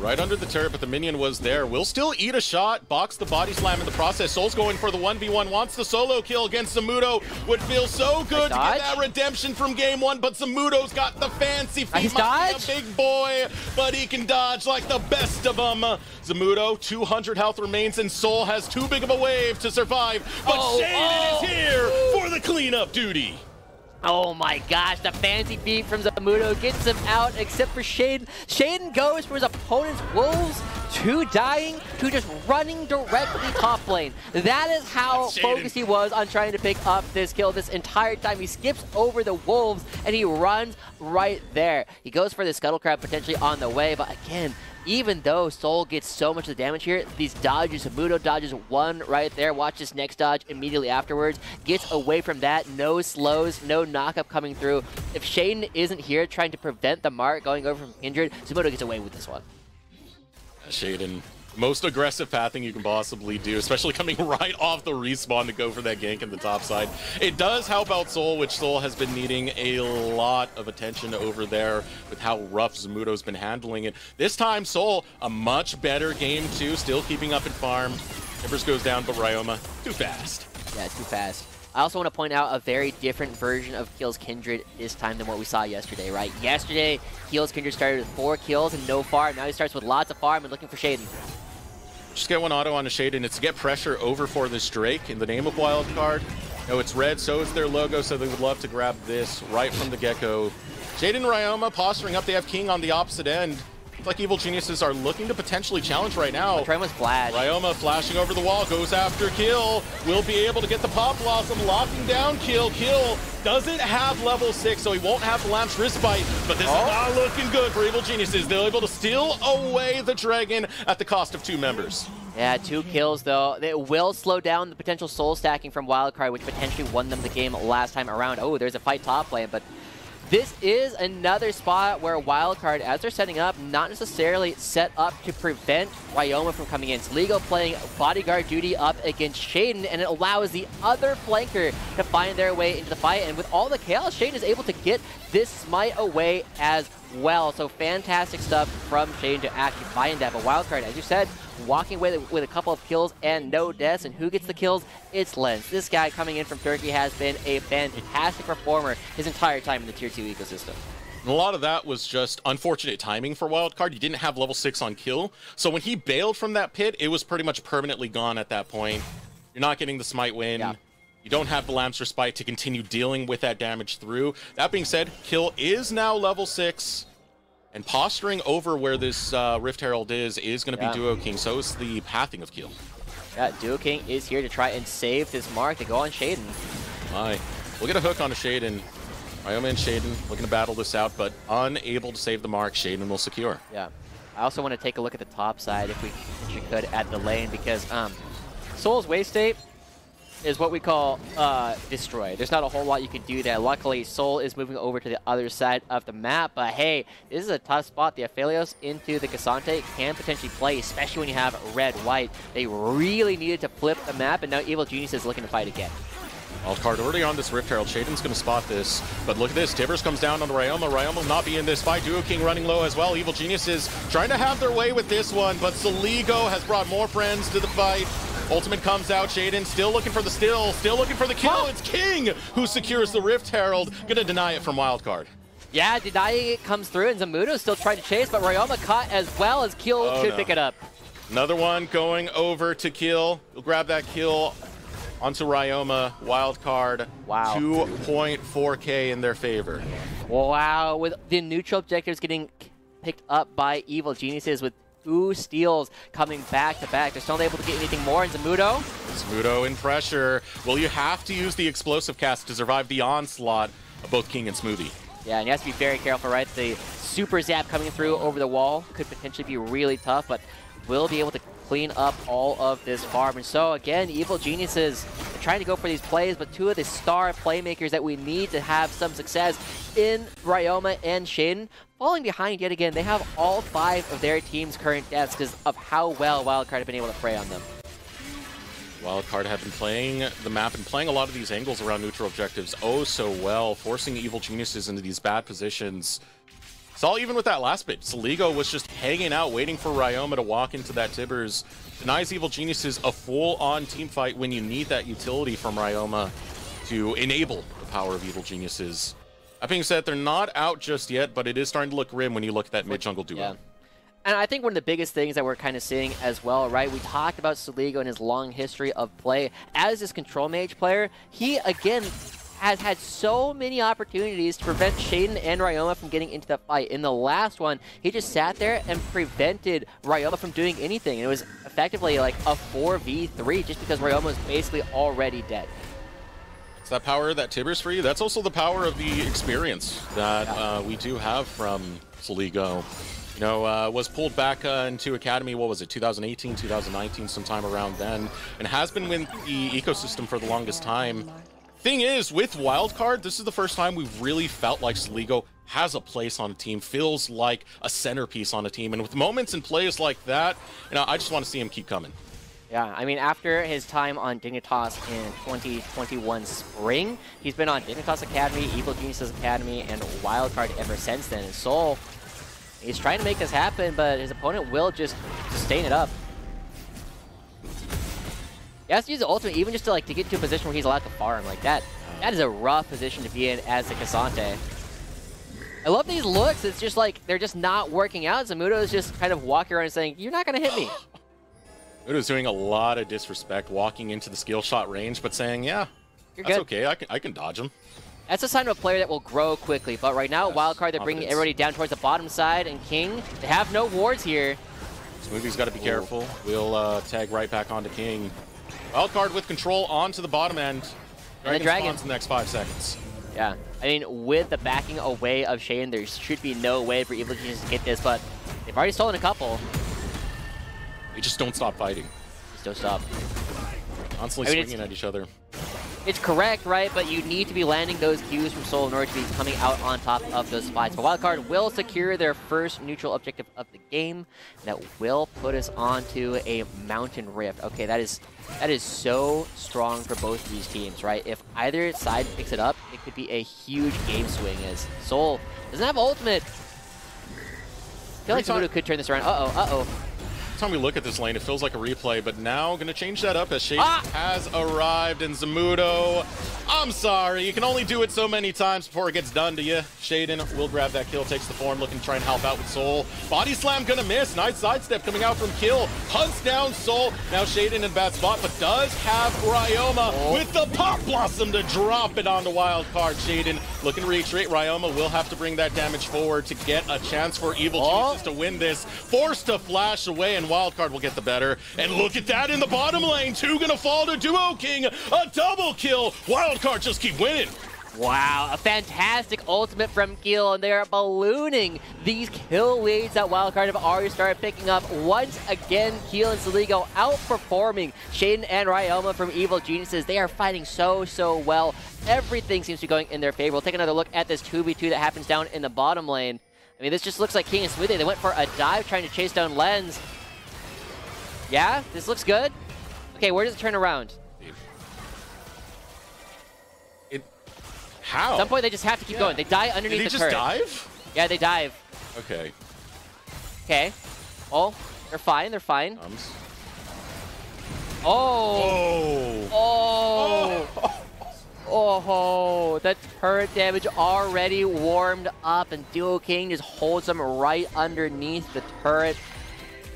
[SPEAKER 3] Right under the turret, but the minion was there. Will still eat a shot, box the body slam in the process. Soul's going for the 1v1, wants the solo kill against Zamudo. Would feel so good to get that redemption from game 1, but Zamudo's got the fancy feet. Might be a big boy, but he can dodge like the best of them. Zamudo, 200 health remains, and Soul has too big of a wave to survive, but Shaden is here for the cleanup duty.
[SPEAKER 2] Oh my gosh, the fancy feet from Zamudo gets him out, except for Shaden. Shaden goes from his opponent's wolves to dying to just running directly top lane. That is how focused he was on trying to pick up this kill this entire time. He skips over the wolves and he runs right there. He goes for the Scuttle Crab potentially on the way, but again, even though Soul gets so much of the damage here, these dodges, Zamudo dodges one right there. Watch this next dodge immediately afterwards. Gets away from that. No slows, no knockup coming through. If Shaden isn't here trying to prevent the mark going over from Kindred, Zamudo gets away with this one.
[SPEAKER 3] Shaden, most aggressive pathing you can possibly do, especially coming right off the respawn to go for that gank in the top side. It does help out Soul, which Soul has been needing a lot of attention over there with how rough Zamudo's been handling it. This time, Soul, a much better game too, still keeping up in farm. Embers goes down, but Ryoma, too fast.
[SPEAKER 2] Yeah, too fast. I also want to point out a very different version of Keel's Kindred this time than what we saw yesterday, right? Yesterday, Keel's Kindred started with 4 kills and no farm. Now he starts with lots of farm and looking for Shaden.
[SPEAKER 3] Just get one auto on a Shaden. It's to get pressure over for this Drake in the name of Wildcard. No, it's red, so is their logo, so they would love to grab this right from the get-go. Shaden and Ryoma posturing up. They have King on the opposite end. It's like Evil Geniuses are looking to potentially challenge right now.
[SPEAKER 2] Trent was flat.
[SPEAKER 3] Ryoma flashing over the wall, goes after Kill. Will be able to get the Pop Blossom, locking down Kill. Kill doesn't have level 6, so he won't have the Lamp's Respite, but this is not looking good for Evil Geniuses. They're able to steal away the Dragon at the cost of 2 members.
[SPEAKER 2] Yeah, 2 kills though. It will slow down the potential soul stacking from Wildcard, which potentially won them the game last time around. Oh, there's a fight top lane, but this is another spot where Wildcard, as they're setting up, not necessarily set up to prevent Ryoma from coming in. Sligo playing bodyguard duty up against Shaden, and it allows the other flanker to find their way into the fight. And with all the chaos, Shaden is able to get this smite away as well. So fantastic stuff from Shaden to actually find that. But Wildcard, as you said, walking away with a couple of kills and no deaths. And who gets the kills? It's Lens. This guy coming in from Turkey has been a fantastic performer his entire time in the Tier 2 ecosystem.
[SPEAKER 3] And a lot of that was just unfortunate timing for Wildcard. You didn't have level 6 on Kill. So when he bailed from that pit, it was pretty much permanently gone at that point. You're not getting the smite win. Yeah. You don't have the Lamp's Respite to continue dealing with that damage through. That being said, Kill is now level 6. And posturing over where this Rift Herald is going to be Duo King. So is the pathing of Kill.
[SPEAKER 2] Yeah, Duo King is here to try and save this mark to go on Shaden.
[SPEAKER 3] We'll get a hook on a Shaden. Ryoma and Shaden looking to battle this out, but unable to save the mark. Shaden will secure.
[SPEAKER 2] Yeah. I also want to take a look at the top side, if we could, at the lane, because Soul's Waste State is what we call destroy. There's not a whole lot you can do there. Luckily, Soul is moving over to the other side of the map, but hey, this is a tough spot. The Aphelios into the Cassante can potentially play, especially when you have red-white. They really needed to flip the map, and now Evil Genius is looking to fight again.
[SPEAKER 3] Wildcard already on this Rift Herald. Shaden's going to spot this, but look at this. Tibbers comes down on Ryoma. Ryoma will not be in this fight. Duo King running low as well. Evil Geniuses trying to have their way with this one, but Saligo has brought more friends to the fight. Ultimate comes out. Shaden still looking for the still looking for the kill. It's King who secures the Rift Herald. Gonna deny it from Wildcard.
[SPEAKER 2] Yeah, denying it comes through, and Zamudo still trying to chase, but Ryoma caught as well as Kill should pick it up.
[SPEAKER 3] Another one going over to Kill. He'll grab that kill onto Ryoma. Wildcard.
[SPEAKER 2] Wow.
[SPEAKER 3] 2.4k in their favor.
[SPEAKER 2] Wow, with the neutral objectives getting picked up by Evil Geniuses with 2 steals coming back to back. They're still not able to get anything more. And
[SPEAKER 3] Zamudo in pressure. Well, you have to use the explosive cast to survive the onslaught of both King and Smoothie.
[SPEAKER 2] Yeah, and you have to be very careful, right? The super zap coming through over the wall could potentially be really tough, but will be able to clean up all of this farm. And so again, Evil Geniuses are trying to go for these plays, but 2 of the star playmakers that we need to have some success in Ryoma and Shaden falling behind yet again. They have all 5 of their team's current deaths because of how well Wildcard have been able to prey on them.
[SPEAKER 3] Wildcard have been playing the map and playing a lot of these angles around neutral objectives oh so well, forcing Evil Geniuses into these bad positions. Saw even with that last bit, Saligo was just hanging out, waiting for Ryoma to walk into that Tibbers. Denies Evil Geniuses a full-on team fight when you need that utility from Ryoma to enable the power of Evil Geniuses. That being said, they're not out just yet, but it is starting to look grim when you look at that mid-jungle duo. Yeah.
[SPEAKER 2] And I think one of the biggest things that we're kind of seeing as well, right? We talked about Saligo and his long history of play. As this control mage player, he, again, has had so many opportunities to prevent Shaden and Ryoma from getting into the fight. In the last one, he just sat there and prevented Ryoma from doing anything. And it was effectively like a 4v3 just because Ryoma was basically already dead.
[SPEAKER 3] It's that power that Tibbers for you. That's also the power of the experience that we do have from Saligo. You know, was pulled back into Academy, what was it, 2018, 2019, sometime around then, and has been with the ecosystem for the longest time. Thing is, with Wildcard, this is the first time we've really felt like Saligo has a place on a team, feels like a centerpiece on a team, and with moments and plays like that, you know, I just want to see him keep coming.
[SPEAKER 2] Yeah, I mean, after his time on Dignitas in 2021 spring, he's been on Dignitas Academy, Evil Geniuses Academy, and Wildcard ever since then. And Soul, he's trying to make this happen, but his opponent will just sustain it up. He has to use the ultimate even just to like to get to a position where he's allowed to farm. Like that is a rough position to be in as the Cassante. I love these looks. It's just like they're just not working out. Zamudo is just kind of walking around and saying, "You're not going to hit me."
[SPEAKER 3] Zamudo's doing a lot of disrespect, walking into the skill shot range, but saying, "Yeah, that's okay. I can dodge him."
[SPEAKER 2] That's a sign of a player that will grow quickly. But right now,
[SPEAKER 3] Yes,
[SPEAKER 2] Wildcard, they're bringing everybody down towards the bottom side. And King, they have no wards here.
[SPEAKER 3] Smoothie's got to be careful. We'll tag right back onto King. Wildcard with control onto the bottom end.
[SPEAKER 2] And the Dragon
[SPEAKER 3] spawns in the next 5 seconds.
[SPEAKER 2] Yeah, I mean, with the backing away of Shane, there should be no way for Evil Geniuses to get this, but they've already stolen a couple.
[SPEAKER 3] They just don't stop fighting.
[SPEAKER 2] Just don't stop.
[SPEAKER 3] Constantly swinging at each other.
[SPEAKER 2] It's correct, right? But you need to be landing those Qs from Soul in order to be coming out on top of those fights. But Wildcard will secure their first neutral objective of the game. That will put us onto a Mountain Rift. Okay, that is so strong for both of these teams, right? If either side picks it up, it could be a huge game swing as Soul doesn't have ultimate. I feel like Zamudo could turn this around. Uh-oh.
[SPEAKER 3] Time we look at this lane, it feels like a replay, but now going to change that up as Shaden has arrived, and Zamudo, I'm sorry, you can only do it so many times before it gets done to you. Shaden will grab that kill, takes the form, looking to try and help out with Soul. Body slam gonna miss, nice sidestep coming out from Kill, hunts down Soul. Now Shaden in bad spot, but does have Ryoma with the Pop Blossom to drop it onto Wildcard. Shaden looking to retreat. Ryoma will have to bring that damage forward to get a chance for Evil Geniuses to win this. Forced to flash away, and Wildcard will get the better. And look at that in the bottom lane. 2 gonna fall to Duo King. A double kill. Wildcard just keep winning.
[SPEAKER 2] Wow, a fantastic ultimate from Gil, and they are ballooning these kill leads that Wildcard have already started picking up. Once again, Keel and Saligo outperforming Shaden and Ryoma from Evil Geniuses. They are fighting so well. Everything seems to be going in their favor. We'll take another look at this 2v2 that happens down in the bottom lane. I mean, this just looks like King and Smoothie. They went for a dive trying to chase down Lens. Yeah, this looks good. Okay, where does it turn around?
[SPEAKER 3] How?
[SPEAKER 2] At some point, they just have to keep going. They die underneath the turret.
[SPEAKER 3] Did he just dive?
[SPEAKER 2] Yeah, they dive.
[SPEAKER 3] Okay.
[SPEAKER 2] Okay. Oh, they're fine. They're fine. Oh. Oh, the turret damage already warmed up, and Duo King just holds them right underneath the turret.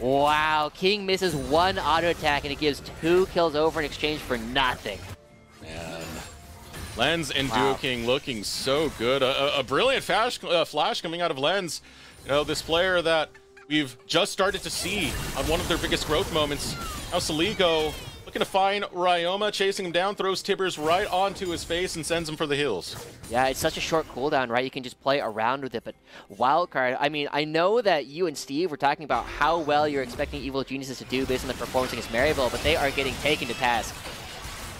[SPEAKER 2] Wow, King misses 1 auto attack, and it gives 2 kills over in exchange for nothing.
[SPEAKER 3] Man. Lens and Duo King looking so good. A brilliant flash coming out of Lens. You know, this player that we've just started to see on one of their biggest growth moments. Now Saligo looking to find Ryoma, chasing him down, throws Tibbers right onto his face and sends him for the hills. Yeah,
[SPEAKER 2] it's such a short cooldown, right? You can just play around with it, but Wildcard, I mean, I know that you and Steve were talking about how well you're expecting Evil Geniuses to do based on the performance against Maryville, but they are getting taken to task.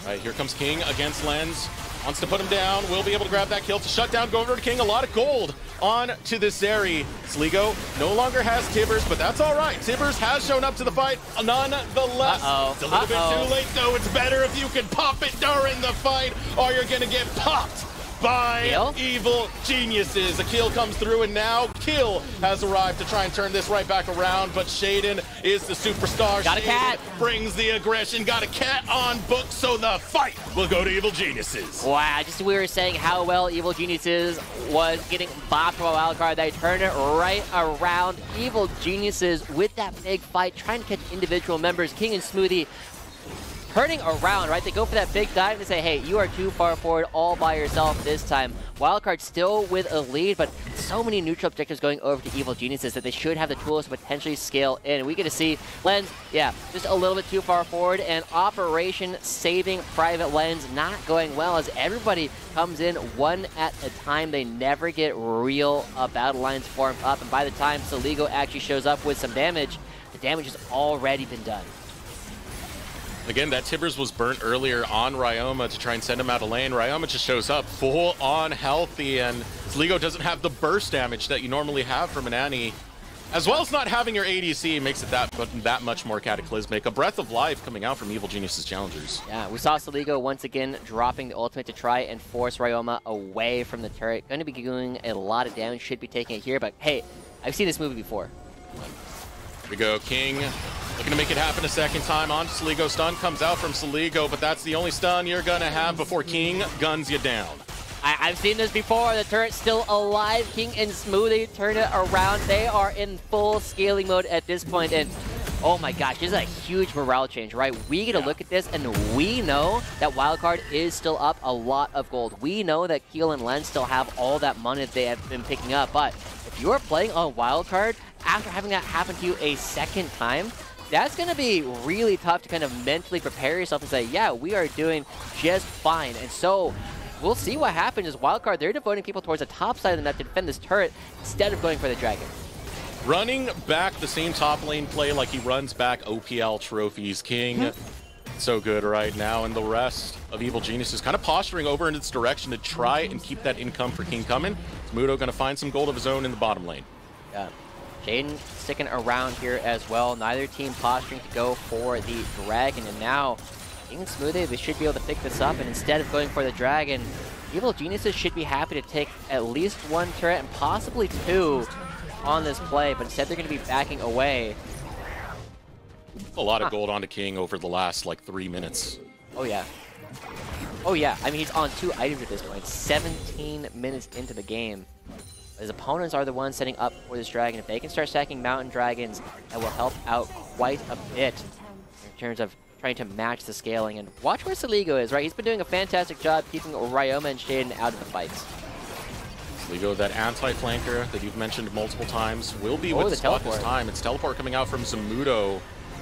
[SPEAKER 3] All right, here comes King against Lens. Wants to put him down, will be able to grab that kill to shut down, go over to King. A lot of gold on to the Zeri. Sligo no longer has Tibbers, but that's all right. Tibbers has shown up to the fight nonetheless. It's a little bit too late, though. It's better if you can pop it during the fight, or you're going to get popped by Evil Geniuses. A kill comes through, and now Kill has arrived to try and turn this right back around, but Shaden is the superstar.
[SPEAKER 2] Got a cat.
[SPEAKER 3] Brings the aggression, got a cat on book, so the fight will go to Evil Geniuses.
[SPEAKER 2] Wow, just we were saying how well Evil Geniuses was getting bopped by Wildcard. They turned it right around. Evil Geniuses with that big fight, trying to catch individual members. King and Smoothie turning around, right? They go for that big dive and say, hey, you are too far forward all by yourself this time. Wildcard still with a lead, but so many neutral objectives going over to Evil Geniuses that they should have the tools to potentially scale in. We get to see Lens, just a little bit too far forward, and Operation Saving Private Lens not going well as everybody comes in one at a time. They never get real battle lines formed up, and by the time Saligo actually shows up with some damage, the damage has already been done.
[SPEAKER 3] Again, that Tibbers was burnt earlier on Ryoma to try and send him out of lane. Ryoma just shows up full on healthy, and Sligo doesn't have the burst damage that you normally have from an Annie. As well as not having your ADC makes it that much more cataclysmic. A breath of life coming out from Evil Geniuses Challengers.
[SPEAKER 2] Yeah, we saw Saligo once again dropping the ultimate to try and force Ryoma away from the turret. Going to be doing a lot of damage, should be taking it here, but hey, I've seen this movie before.
[SPEAKER 3] Here we go, King. Looking to make it happen a second time on Saligo. Stun comes out from Saligo, but that's the only stun you're going to have before King guns you down.
[SPEAKER 2] I've seen this before. The turret's still alive. King and Smoothie turn it around. They are in full scaling mode at this point, and Oh my gosh, this is a huge morale change, right? We get to look at this, and we know that Wildcard is still up a lot of gold. We know that Keel and Len still have all that money that they have been picking up, but if you are playing on Wildcard, after having that happen to you a second time, that's going to be really tough to kind of mentally prepare yourself and say, yeah, we are doing just fine. And so we'll see what happens as Wildcard, they're devoting people towards the top side of the map to defend this turret instead of going for the dragon.
[SPEAKER 3] Running back the same top lane play like he runs back OPL trophies. King, so good right now. And the rest of Evil Genius is kind of posturing over in its direction to try and keep that income for King coming. Mudo going to find some gold of his own in the bottom lane.
[SPEAKER 2] Yeah. Jaden sticking around here as well. Neither team posturing to go for the dragon. And now, King and Smoothie, they should be able to pick this up. And instead of going for the dragon, Evil Geniuses should be happy to take at least one turret and possibly two on this play, but instead they're going to be backing away.
[SPEAKER 3] A lot of gold onto King over the last, like, 3 minutes.
[SPEAKER 2] Oh, yeah. Oh, yeah. I mean, he's on 2 items at this point. 17 minutes into the game. His opponents are the ones setting up for this dragon. If they can start stacking mountain dragons, that will help out quite a bit in terms of trying to match the scaling. And watch where Saligo is, right? He's been doing a fantastic job keeping Ryoma and Shaden out of the fights.
[SPEAKER 3] Saligo, that anti-flanker that you've mentioned multiple times, will be with the spot this time. It's teleport coming out from Zamudo,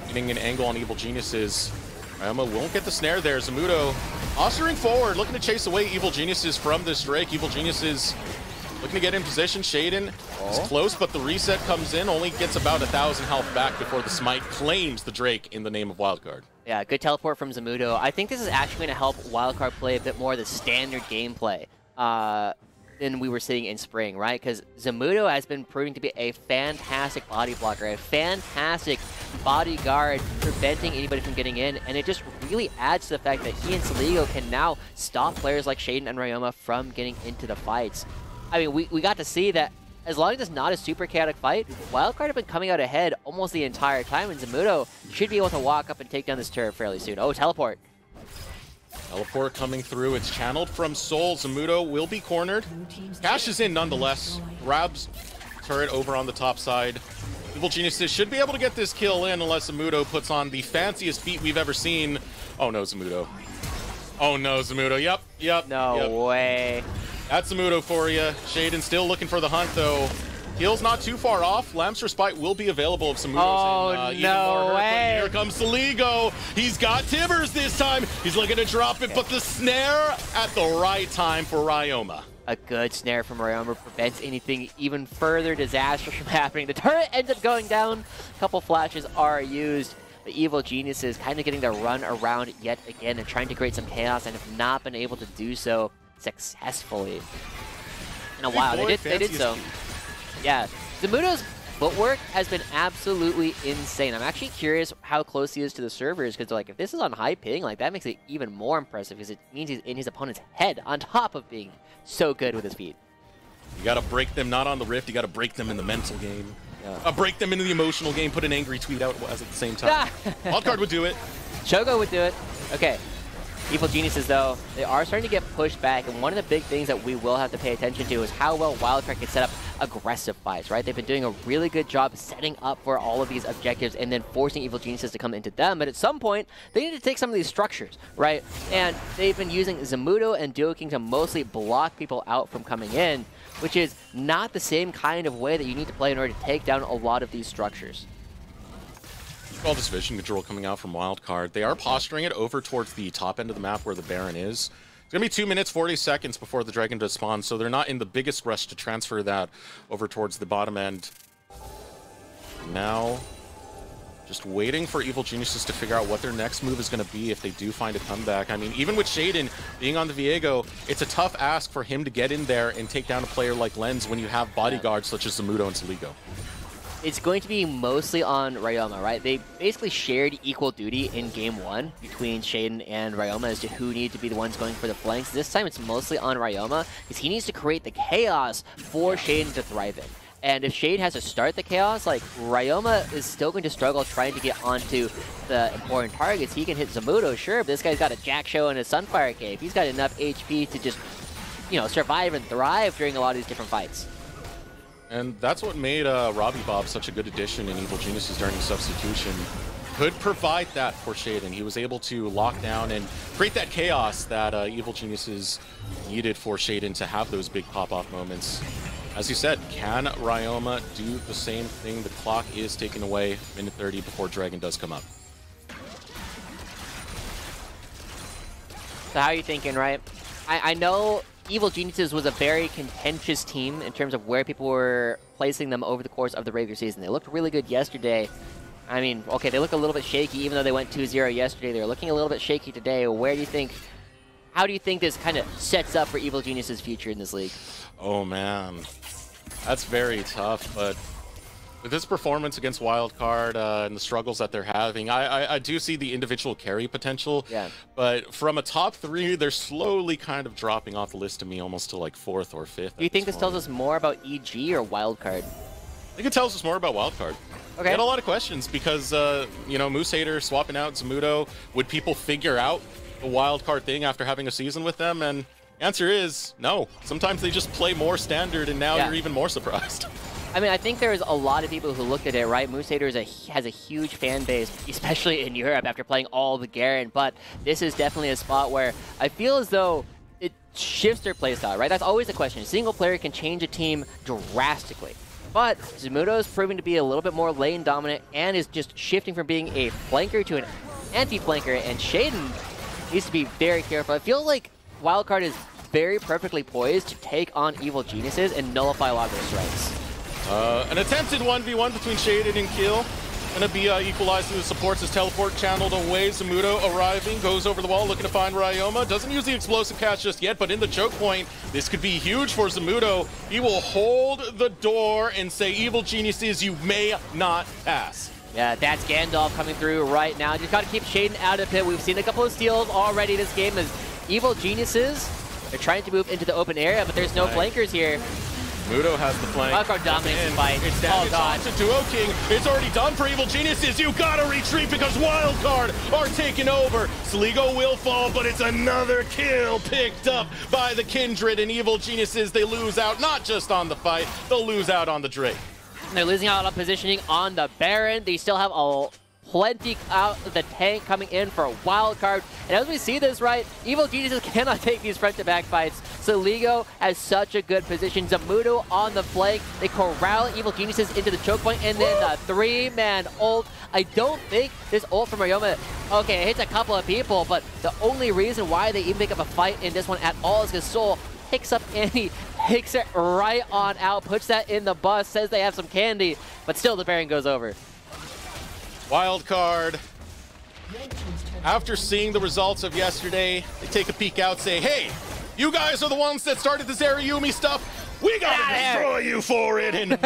[SPEAKER 3] getting an angle on Evil Geniuses. Ryoma won't get the snare there. Zamudo posturing forward, looking to chase away Evil Geniuses from this Drake. Evil Geniuses looking to get in position. Shaden is close, but the reset comes in, only gets about 1,000 health back before the smite claims the Drake in the name of Wildcard.
[SPEAKER 2] Yeah, good teleport from Zamudo. I think this is actually going to help Wildcard play a bit more of the standard gameplay than we were seeing in spring, right? Because Zamudo has been proving to be a fantastic body blocker, a fantastic bodyguard, preventing anybody from getting in, and it just really adds to the fact that he and Saligo can now stop players like Shaden and Ryoma from getting into the fights. I mean, we got to see that as long as it's not a super chaotic fight, Wildcard have been coming out ahead almost the entire time, and Zamudo should be able to walk up and take down this turret fairly soon. Oh, teleport.
[SPEAKER 3] Teleport coming through. It's channeled from Soul. Zamudo will be cornered. Cashes in nonetheless. Grabs turret over on the top side. Evil Geniuses should be able to get this kill in unless Zamudo puts on the fanciest feat we've ever seen. Oh no, Zamudo. Oh no, Zamudo. Yep.
[SPEAKER 2] No way.
[SPEAKER 3] That's Zamudo for you. Shaden still looking for the hunt though. Heel's not too far off. Lamps Respite will be available if Zamudo's in
[SPEAKER 2] no way.
[SPEAKER 3] Here comes Saligo. He's got Tibbers this time. He's looking to drop it, but the snare at the right time for Ryoma.
[SPEAKER 2] A good snare from Ryoma prevents anything even further disastrous from happening. The turret ends up going down. A couple flashes are used. The Evil Geniuses kind of getting to run around yet again and trying to create some chaos and have not been able to do so successfully in a while. They did so. Yeah, Zamudo's footwork has been absolutely insane. I'm actually curious how close he is to the servers, because like if this is on high ping, like that makes it even more impressive because it means he's in his opponent's head on top of being so good with his feet.
[SPEAKER 3] You got to break them not on the Rift, you got to break them in the mental game.
[SPEAKER 2] Yeah.
[SPEAKER 3] Break them into the emotional game, put an angry tweet out at the same time. Wildcard would do it.
[SPEAKER 2] Chogo would do it. Okay. Evil Geniuses, though, they are starting to get pushed back, and one of the big things that we will have to pay attention to is how well Wildcard can set up aggressive fights, right? They've been doing a really good job setting up for all of these objectives and then forcing Evil Geniuses to come into them, but at some point, they need to take some of these structures, right? And they've been using Zamudo and Duo King to mostly block people out from coming in, which is not the same kind of way that you need to play in order to take down a lot of these structures.
[SPEAKER 3] Well, this vision control coming out from Wildcard. They are posturing it over towards the top end of the map where the Baron is. It's going to be 2 minutes, 40 seconds before the Dragon does spawn, so they're not in the biggest rush to transfer that over towards the bottom end. Now, just waiting for Evil Geniuses to figure out what their next move is going to be if they do find a comeback. I mean, even with Shaden being on the Viego, it's a tough ask for him to get in there and take down a player like Lens when you have bodyguards such as Zamudo and Saligo.
[SPEAKER 2] It's going to be mostly on Ryoma, right? They basically shared equal duty in Game 1 between Shaden and Ryoma as to who needed to be the ones going for the flanks. This time it's mostly on Ryoma because he needs to create the chaos for Shaden to thrive in. And if Shade has to start the chaos, like, Ryoma is still going to struggle trying to get onto the important targets. He can hit Zamudo, sure, but this guy's got a Jack Show and a Sunfire Cave. He's got enough HP to just, you know, survive and thrive during a lot of these different fights.
[SPEAKER 3] And that's what made Robbie Bob such a good addition in Evil Geniuses during the substitution. Could provide that for Shaden. He was able to lock down and create that chaos that Evil Geniuses needed for Shaden to have those big pop-off moments. As you said, can Ryoma do the same thing? The clock is taken away, minute 30 before Dragon does come up.
[SPEAKER 2] So how are you thinking, right? I know Evil Geniuses was a very contentious team in terms of where people were placing them over the course of the regular season. They looked really good yesterday. I mean, okay, they look a little bit shaky, even though they went 2-0 yesterday. They're looking a little bit shaky today. How do you think this kind of sets up for Evil Geniuses' future in this league?
[SPEAKER 3] Oh, man. That's very tough, but with this performance against Wildcard and the struggles that they're having, I do see the individual carry potential.
[SPEAKER 2] Yeah.
[SPEAKER 3] But from a top 3, they're slowly kind of dropping off the list to me almost to like 4th or 5th.
[SPEAKER 2] Do you think this tells us more about EG or Wildcard?
[SPEAKER 3] I think it tells us more about Wildcard.
[SPEAKER 2] Okay.
[SPEAKER 3] I had a lot of questions because, you know, Moose Hater swapping out Zamudo. Would people figure out the Wildcard thing after having a season with them? And answer is no. Sometimes they just play more standard, and now you're even more surprised.
[SPEAKER 2] I mean, I think there's a lot of people who looked at it, right? Moose Hater has a huge fan base, especially in Europe after playing all the Garen, but this is definitely a spot where I feel as though it shifts their playstyle, right? That's always the question. A single player can change a team drastically. But Zamudo is proving to be a little bit more lane dominant and is just shifting from being a flanker to an anti-flanker, and Shaden needs to be very careful. I feel like Wildcard is very perfectly poised to take on Evil Geniuses and nullify a lot of their strikes.
[SPEAKER 3] An attempted 1v1 between Shaden and Kill. Gonna be equalized through the supports as teleport channeled away. Zamudo arriving, goes over the wall looking to find Ryoma. Doesn't use the explosive catch just yet, but in the choke point, this could be huge for Zamudo. He will hold the door and say, Evil Geniuses, you may not pass.
[SPEAKER 2] Yeah, that's Gandalf coming through right now. Just got to keep Shaden out of it. We've seen a couple of steals already this game as Evil Geniuses, they're trying to move into the open area, but there's no flankers here.
[SPEAKER 3] Mudo has the flank.
[SPEAKER 2] Wildcard dominates the fight.
[SPEAKER 3] It's damage onto Duo King. It's already done for Evil Geniuses. You gotta retreat because Wildcard are taking over. Sligo will fall, but it's another kill picked up by the Kindred, and Evil Geniuses, they lose out not just on the fight, they'll lose out on the Drake.
[SPEAKER 2] They're losing out on positioning on the Baron. They still have plenty out of the tank coming in for a Wildcard. And as we see this, right, Evil Geniuses cannot take these front-to-back fights. Sligo has such a good position. Zamudo on the flank. They corral Evil Geniuses into the choke point, and then the three-man ult. I don't think this ult from Ryoma, okay, it hits a couple of people, but the only reason why they even pick up a fight in this one at all is because Soul picks up Annie, takes it right on out, puts that in the bus, says they have some candy, but still the Baron goes over.
[SPEAKER 3] Wildcard, after seeing the results of yesterday, they take a peek out, say, hey, you guys are the ones that started this Ariumi stuff. We gotta destroy you for it. And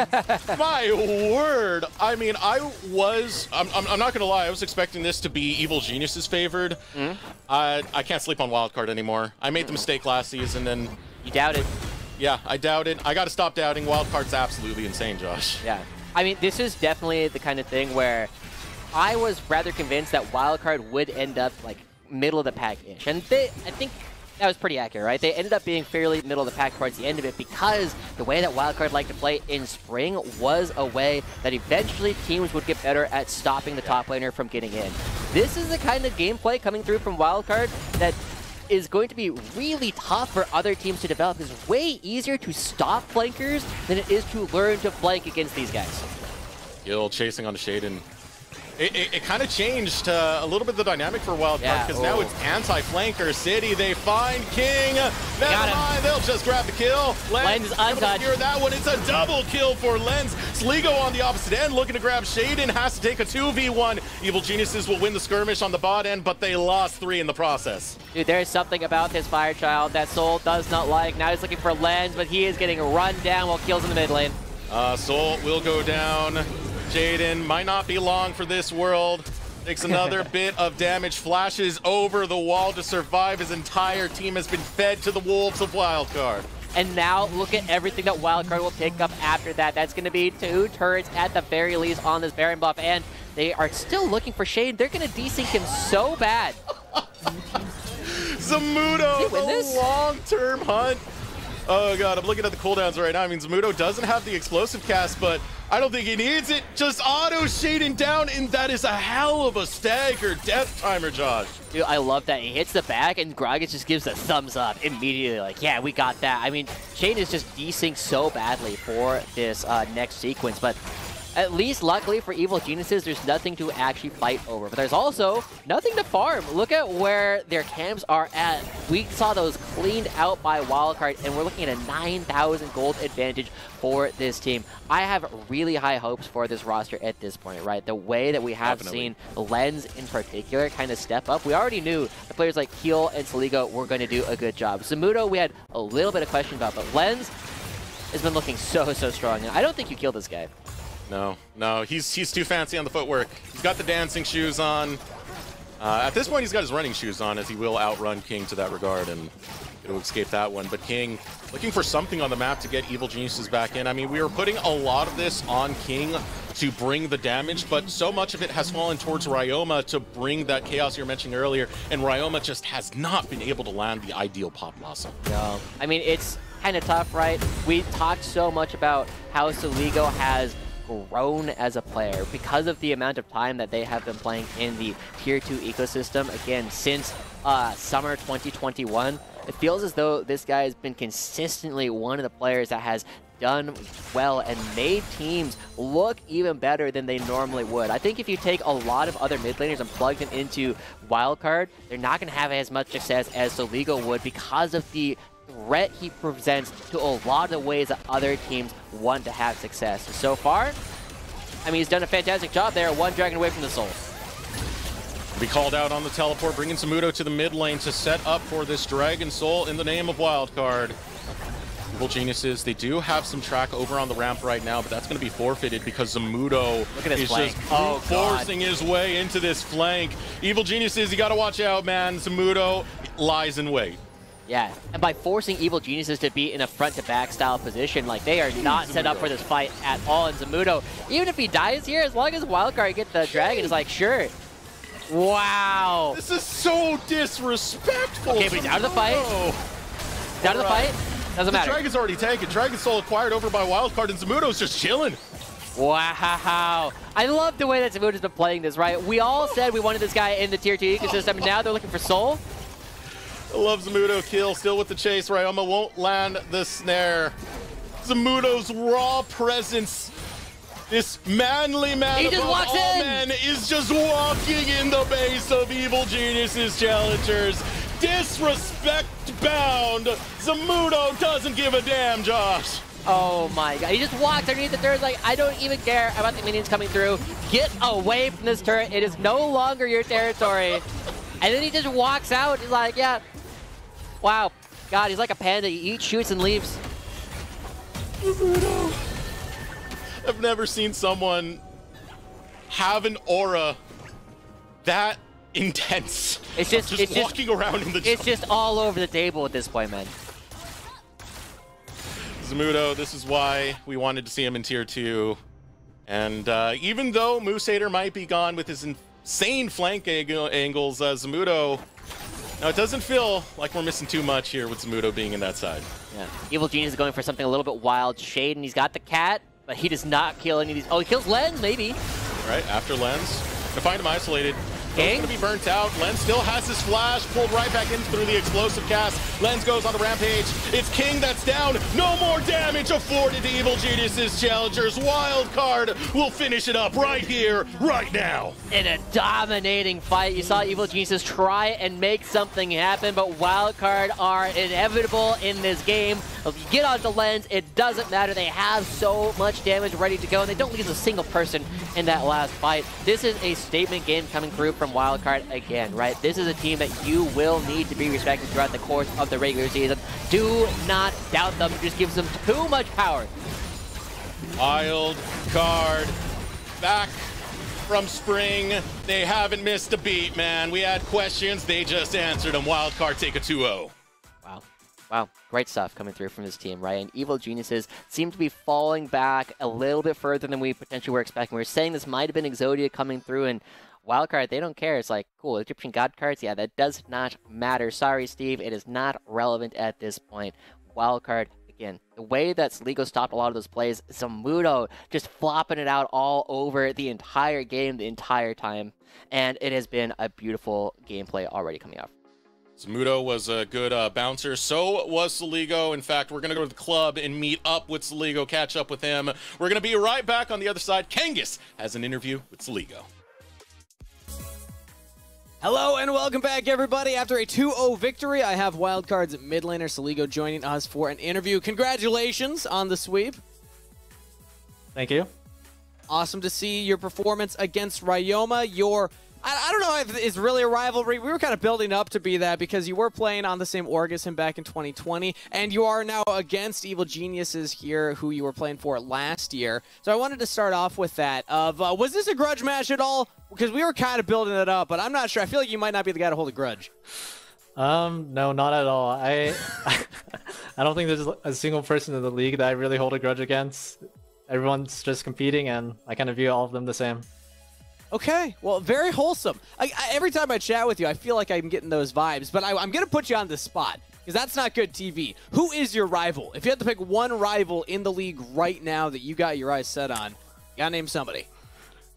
[SPEAKER 3] my word, I mean, I'm not gonna lie, I was expecting this to be Evil Geniuses favored. I can't sleep on Wildcard anymore. I made the mistake last season, and
[SPEAKER 2] you doubted.
[SPEAKER 3] Yeah, I doubted. I gotta stop doubting. Wildcard's absolutely insane, Josh.
[SPEAKER 2] Yeah, I mean, this is definitely the kind of thing where I was rather convinced that Wildcard would end up like middle of the pack-ish, and I think that was pretty accurate, right? They ended up being fairly middle of the pack towards the end of it because the way that Wildcard liked to play in spring was a way that eventually teams would get better at stopping the top laner from getting in. This is the kind of gameplay coming through from Wildcard that is going to be really tough for other teams to develop. It's way easier to stop flankers than it is to learn to flank against these guys.
[SPEAKER 3] Gil chasing on the Shaden. It kind of changed a little bit the dynamic for Wildcard because now it's anti-flanker city. They find King. Never mind, they'll just grab the kill.
[SPEAKER 2] Lens untouched.
[SPEAKER 3] Hear that one. It's a double kill for Lens. Sligo on the opposite end looking to grab Shaden. Has to take a 2v1. Evil Geniuses will win the skirmish on the bot end, but they lost 3 in the process.
[SPEAKER 2] Dude, there's something about this Firechild that Soul does not like. Now he's looking for Lens, but he is getting run down while kills in the mid lane.
[SPEAKER 3] Soul will go down. Jaden might not be long for this world. Takes another bit of damage, flashes over the wall to survive. His entire team has been fed to the wolves of Wildcard.
[SPEAKER 2] And now look at everything that Wildcard will pick up after that. That's going to be 2 turrets at the very least on this Baron buff, and they are still looking for Shade. They're going to desync him so bad.
[SPEAKER 3] Zamudo, the long-term hunt. Oh god, I'm looking at the cooldowns right now. I mean, Zamudo doesn't have the explosive cast, but I don't think he needs it. Just auto shading down, and that is a hell of a staggered death timer, Josh.
[SPEAKER 2] Dude, I love that. He hits the back, and Gragas just gives a thumbs up immediately. Like, yeah, we got that. I mean, Shane is just desync so badly for this next sequence, but at least, luckily for Evil Geniuses, there's nothing to actually fight over. But there's also nothing to farm. Look at where their camps are at. We saw those cleaned out by Wildcard, and we're looking at a 9,000 gold advantage for this team. I have really high hopes for this roster at this point, right? The way that we have seen Lens in particular kind of step up. We already knew the players like Keel and Saligo were going to do a good job. Zamudo, we had a little bit of question about, but Lens has been looking so strong. And I don't think you kill this guy.
[SPEAKER 3] No, he's too fancy on the footwork. He's got the dancing shoes on. At this point, he's got his running shoes on, as he will outrun King to that regard and it'll escape that one. But King looking for something on the map to get Evil Geniuses back in. I mean, we were putting a lot of this on King to bring the damage, but so much of it has fallen towards Ryoma to bring that chaos you were mentioning earlier, and Ryoma just has not been able to land the ideal Pop Blossom.
[SPEAKER 2] No, I mean, it's kind of tough, right? We talked so much about how Saligo has grown as a player because of the amount of time that they have been playing in the Tier 2 ecosystem, again, since summer 2021. It feels as though this guy has been consistently one of the players that has done well and made teams look even better than they normally would. I think if you take a lot of other mid laners and plug them into Wildcard, they're not going to have as much success as Saligo would because of the threat he presents to a lot of the ways that other teams want to have success. So far, I mean, he's done a fantastic job there, one dragon away from the soul.
[SPEAKER 3] Be called out on the teleport, bringing Zamudo to the mid lane to set up for this Dragon Soul in the name of Wildcard. Evil Geniuses, they do have some track over on the ramp right now, but that's going to be forfeited because Zamudo is just forcing his way into this flank. Evil Geniuses, you got to watch out, man. Zamudo lies in wait.
[SPEAKER 2] Yeah, and by forcing Evil Geniuses to be in a front-to-back style position, like, they are not set up for this fight at all. And Zamudo, even if he dies here, as long as Wildcard get the dragon, is like, sure. Wow.
[SPEAKER 3] This is so disrespectful.
[SPEAKER 2] Okay, but he's out of the fight. He's out of the fight. Doesn't matter.
[SPEAKER 3] The dragon's already taken. Dragon Soul acquired over by Wildcard, and Zamudo's just chilling.
[SPEAKER 2] Wow. I love the way that Zamudo's been playing this, right? We all said we wanted this guy in the Tier 2 ecosystem, and now they're looking for Soul.
[SPEAKER 3] I love Zamudo kill, still with the chase. Ryoma won't land the snare. Zamudo's raw presence, this manly man above all men, is just walking in the base of Evil Geniuses Challengers. Disrespect bound. Zamudo doesn't give a damn, Josh.
[SPEAKER 2] Oh my god, he just walks underneath the turret like, I don't even care about the minions coming through. Get away from this turret, it is no longer your territory. And then he just walks out, he's like, yeah. Wow. God, he's like a panda. He eats, shoots, and leaves.
[SPEAKER 3] I've never seen someone have an aura that intense.
[SPEAKER 2] It's just
[SPEAKER 3] walking around in the jungle.
[SPEAKER 2] It's just all over the table at this point, man.
[SPEAKER 3] Zamudo, this is why we wanted to see him in Tier 2. And even though Moose Hater might be gone with his insane flank angles, Zamudo... Now, it doesn't feel like we're missing too much here with Zamudo being in that side.
[SPEAKER 2] Yeah. Evil Genius is going for something a little bit wild. Shade, and he's got the cat, but he does not kill any of these. Oh, he kills Lens, maybe.
[SPEAKER 3] Right, after Lens. To find him isolated. He's going to be burnt out. Lens still has his flash, pulled right back in through the explosive cast. Lens goes on the rampage. It's King that's down. No more damage afforded to Evil Geniuses Challengers. Wildcard will finish it up right here, right now.
[SPEAKER 2] In a dominating fight, you saw Evil Geniuses try and make something happen, but Wildcard are inevitable in this game. If you get onto Lens, it doesn't matter. They have so much damage ready to go, and they don't lose a single person in that last fight. This is a statement game coming through from Wildcard again, right? This is a team that you will need to be respected throughout the course of the regular season. Do not doubt them. It just gives them too much power.
[SPEAKER 3] Wildcard back from spring. They haven't missed a beat, man. We had questions. They just answered them. Wildcard take a 2-0.
[SPEAKER 2] Wow, great stuff coming through from this team, right? And Evil Geniuses seem to be falling back a little bit further than we potentially were expecting. We were saying this might have been Exodia coming through, and Wildcard, they don't care. It's like, cool, Egyptian God cards? Yeah, that does not matter. Sorry, Steve, it is not relevant at this point. Wildcard, again, the way that Sligo stopped a lot of those plays, Zamudo just flopping it out all over the entire game, the entire time. And it has been a beautiful gameplay already coming out.
[SPEAKER 3] Zamudo was a good bouncer. So was Sligo. In fact, we're going to go to the club and meet up with Sligo, catch up with him. We're going to be right back on the other side. Kangas has an interview with Sligo.
[SPEAKER 1] Hello and welcome back, everybody. After a 2-0 victory, I have Wildcard's mid laner Sligo joining us for an interview. Congratulations on the sweep.
[SPEAKER 4] Thank you.
[SPEAKER 1] Awesome to see your performance against Ryoma. I don't know if it's really a rivalry. We were kind of building up to be that because you were playing on the same org as him back in 2020, and you are now against Evil Geniuses here, who you were playing for last year. So I wanted to start off with that. Was this a grudge match at all? Because we were kind of building it up, but I'm not sure. I feel like you might not be the guy to hold a grudge.
[SPEAKER 4] No, not at all. I don't think there's a single person in the league that I really hold a grudge against. Everyone's just competing, and I kind of view all of them the same.
[SPEAKER 1] Okay, well, very wholesome. Every time I chat with you, I feel like I'm getting those vibes, but I'm going to put you on the spot, because that's not good TV. Who is your rival? If you had to pick one rival in the league right now that you got your eyes set on, you got to name somebody.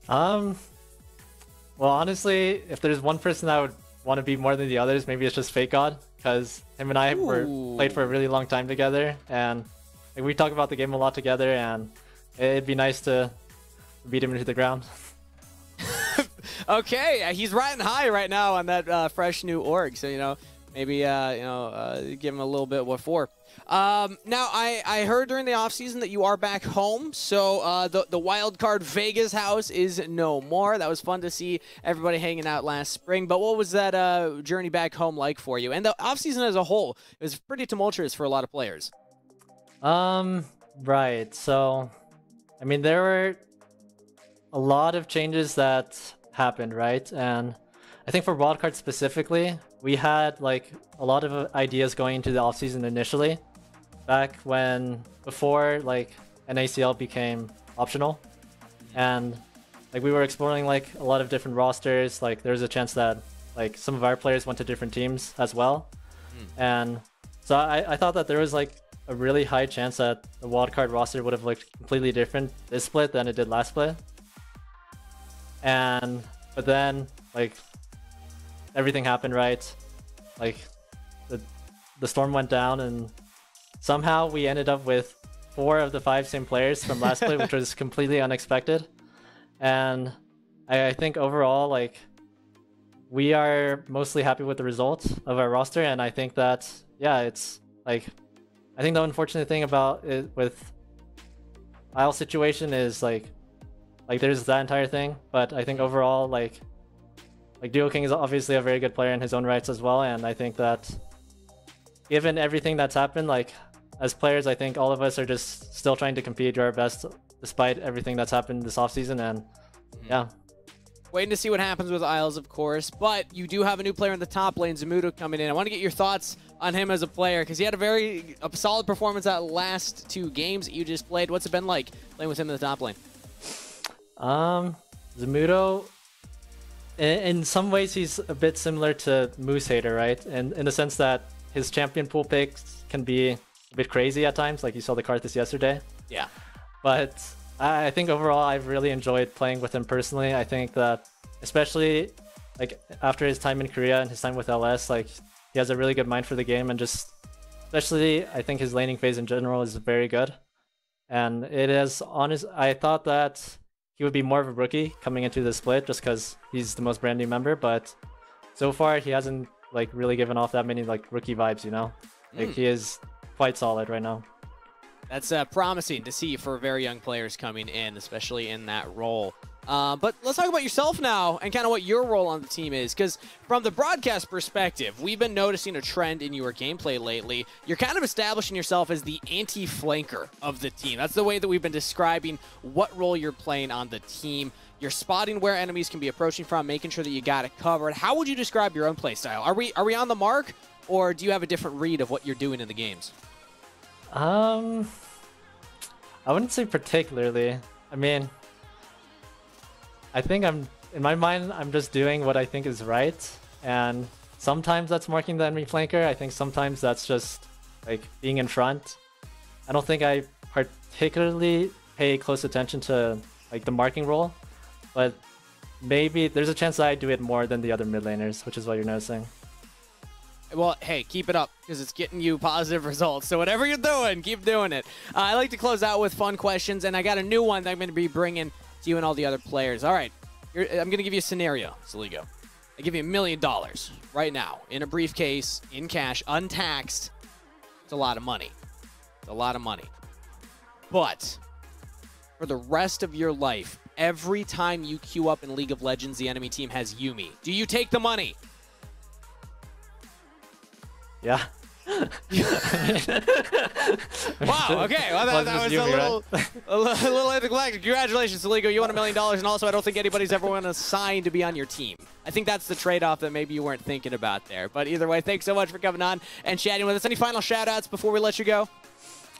[SPEAKER 4] Well, honestly, if there's one person that I would want to beat more than the others, maybe it's just Fake God, because him and I played for a really long time together, and we talk about the game a lot together, and it'd be nice to beat him into the ground.
[SPEAKER 1] Okay, he's riding high right now on that fresh new org, so maybe give him a little bit what for. Now I heard during the off season that you are back home, so the Wildcard Vegas house is no more. That was fun to see everybody hanging out last spring. But what was that journey back home like for you? And the off season as a whole, it was pretty tumultuous for a lot of players.
[SPEAKER 4] Right. So, I mean, there were a lot of changes that happened, right? And I think for Wildcard specifically, we had like a lot of ideas going into the offseason initially, back before like NACL became optional, and like we were exploring like a lot of different rosters. Like there's a chance that like some of our players went to different teams as well, and so I thought that there was like a really high chance that the Wildcard roster would have looked completely different this split than it did last split. But then like everything happened, right? Like the storm went down, and somehow we ended up with 4 of the 5 same players from last split, which was completely unexpected. And I think overall, like, we are mostly happy with the results of our roster, and I think that, yeah, it's like, I think the unfortunate thing about it with Isle situation is like there's that entire thing, but I think overall, like Duo King is obviously a very good player in his own rights as well, and I think that given everything that's happened, like as players, I think all of us are just still trying to compete, do our best despite everything that's happened this offseason, and yeah.
[SPEAKER 1] Waiting to see what happens with Isles, of course, but you do have a new player in the top lane, Zamudo, coming in. I want to get your thoughts on him as a player, because he had a solid performance at last 2 games that you just played. What's it been like playing with him in the top lane?
[SPEAKER 4] Zamudo, in some ways, he's a bit similar to Moose Hater, right? And in the sense that his champion pool picks can be a bit crazy at times, like you saw the Karthus yesterday.
[SPEAKER 1] Yeah.
[SPEAKER 4] But I think overall, I've really enjoyed playing with him personally. I think that, especially like after his time in Korea and his time with LS, like he has a really good mind for the game, and just especially I think his laning phase in general is very good. And it is honest. I thought that he would be more of a rookie coming into the split just because he's the most brand new member, but so far he hasn't like really given off that many like rookie vibes, you know? Like he is quite solid right now.
[SPEAKER 1] That's promising to see for very young players coming in, especially in that role. But let's talk about yourself now and kind of what your role on the team is, because from the broadcast perspective, we've been noticing a trend in your gameplay lately. You're kind of establishing yourself as the anti-flanker of the team. That's the way that we've been describing what role you're playing on the team. You're spotting where enemies can be approaching from, making sure that you got it covered. How would you describe your own play style? Are we on the mark, or do you have a different read of what you're doing in the games?
[SPEAKER 4] I wouldn't say particularly. I mean, I think in my mind, I'm just doing what I think is right. And sometimes that's marking the enemy flanker. I think sometimes that's just like being in front. I don't think I particularly pay close attention to like the marking role, but maybe there's a chance that I do it more than the other mid laners, which is what you're noticing.
[SPEAKER 1] Well, hey, keep it up because it's getting you positive results. So whatever you're doing, keep doing it. I like to close out with fun questions, and I got a new one that I'm going to be bringing to you and all the other players. All right, I'm going to give you a scenario, Saligo. I give you $1 million right now in a briefcase, in cash, untaxed. It's a lot of money. It's a lot of money. But for the rest of your life, every time you queue up in League of Legends, the enemy team has Yuumi. Do you take the money?
[SPEAKER 4] Yeah.
[SPEAKER 1] Wow, okay. Well, that was
[SPEAKER 4] Yuumi,
[SPEAKER 1] a little anticlimactic. Congratulations, Saligo. You won $1 million, and also I don't think anybody's ever going to sign to be on your team. I think that's the trade-off that maybe you weren't thinking about there. But either way, thanks so much for coming on and chatting with us. Any final shout-outs before we let you go?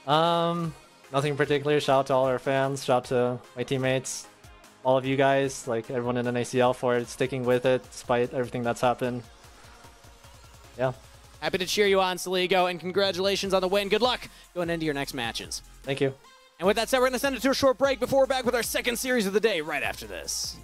[SPEAKER 4] Nothing in particular. Shout out to all our fans. Shout out to my teammates. All of you guys, like everyone in NACL for sticking with it despite everything that's happened. Yeah.
[SPEAKER 1] Happy to cheer you on, Saligo, and congratulations on the win. Good luck going into your next matches.
[SPEAKER 4] Thank you.
[SPEAKER 1] And with that said, we're going to send it to a short break before we're back with our second series of the day right after this.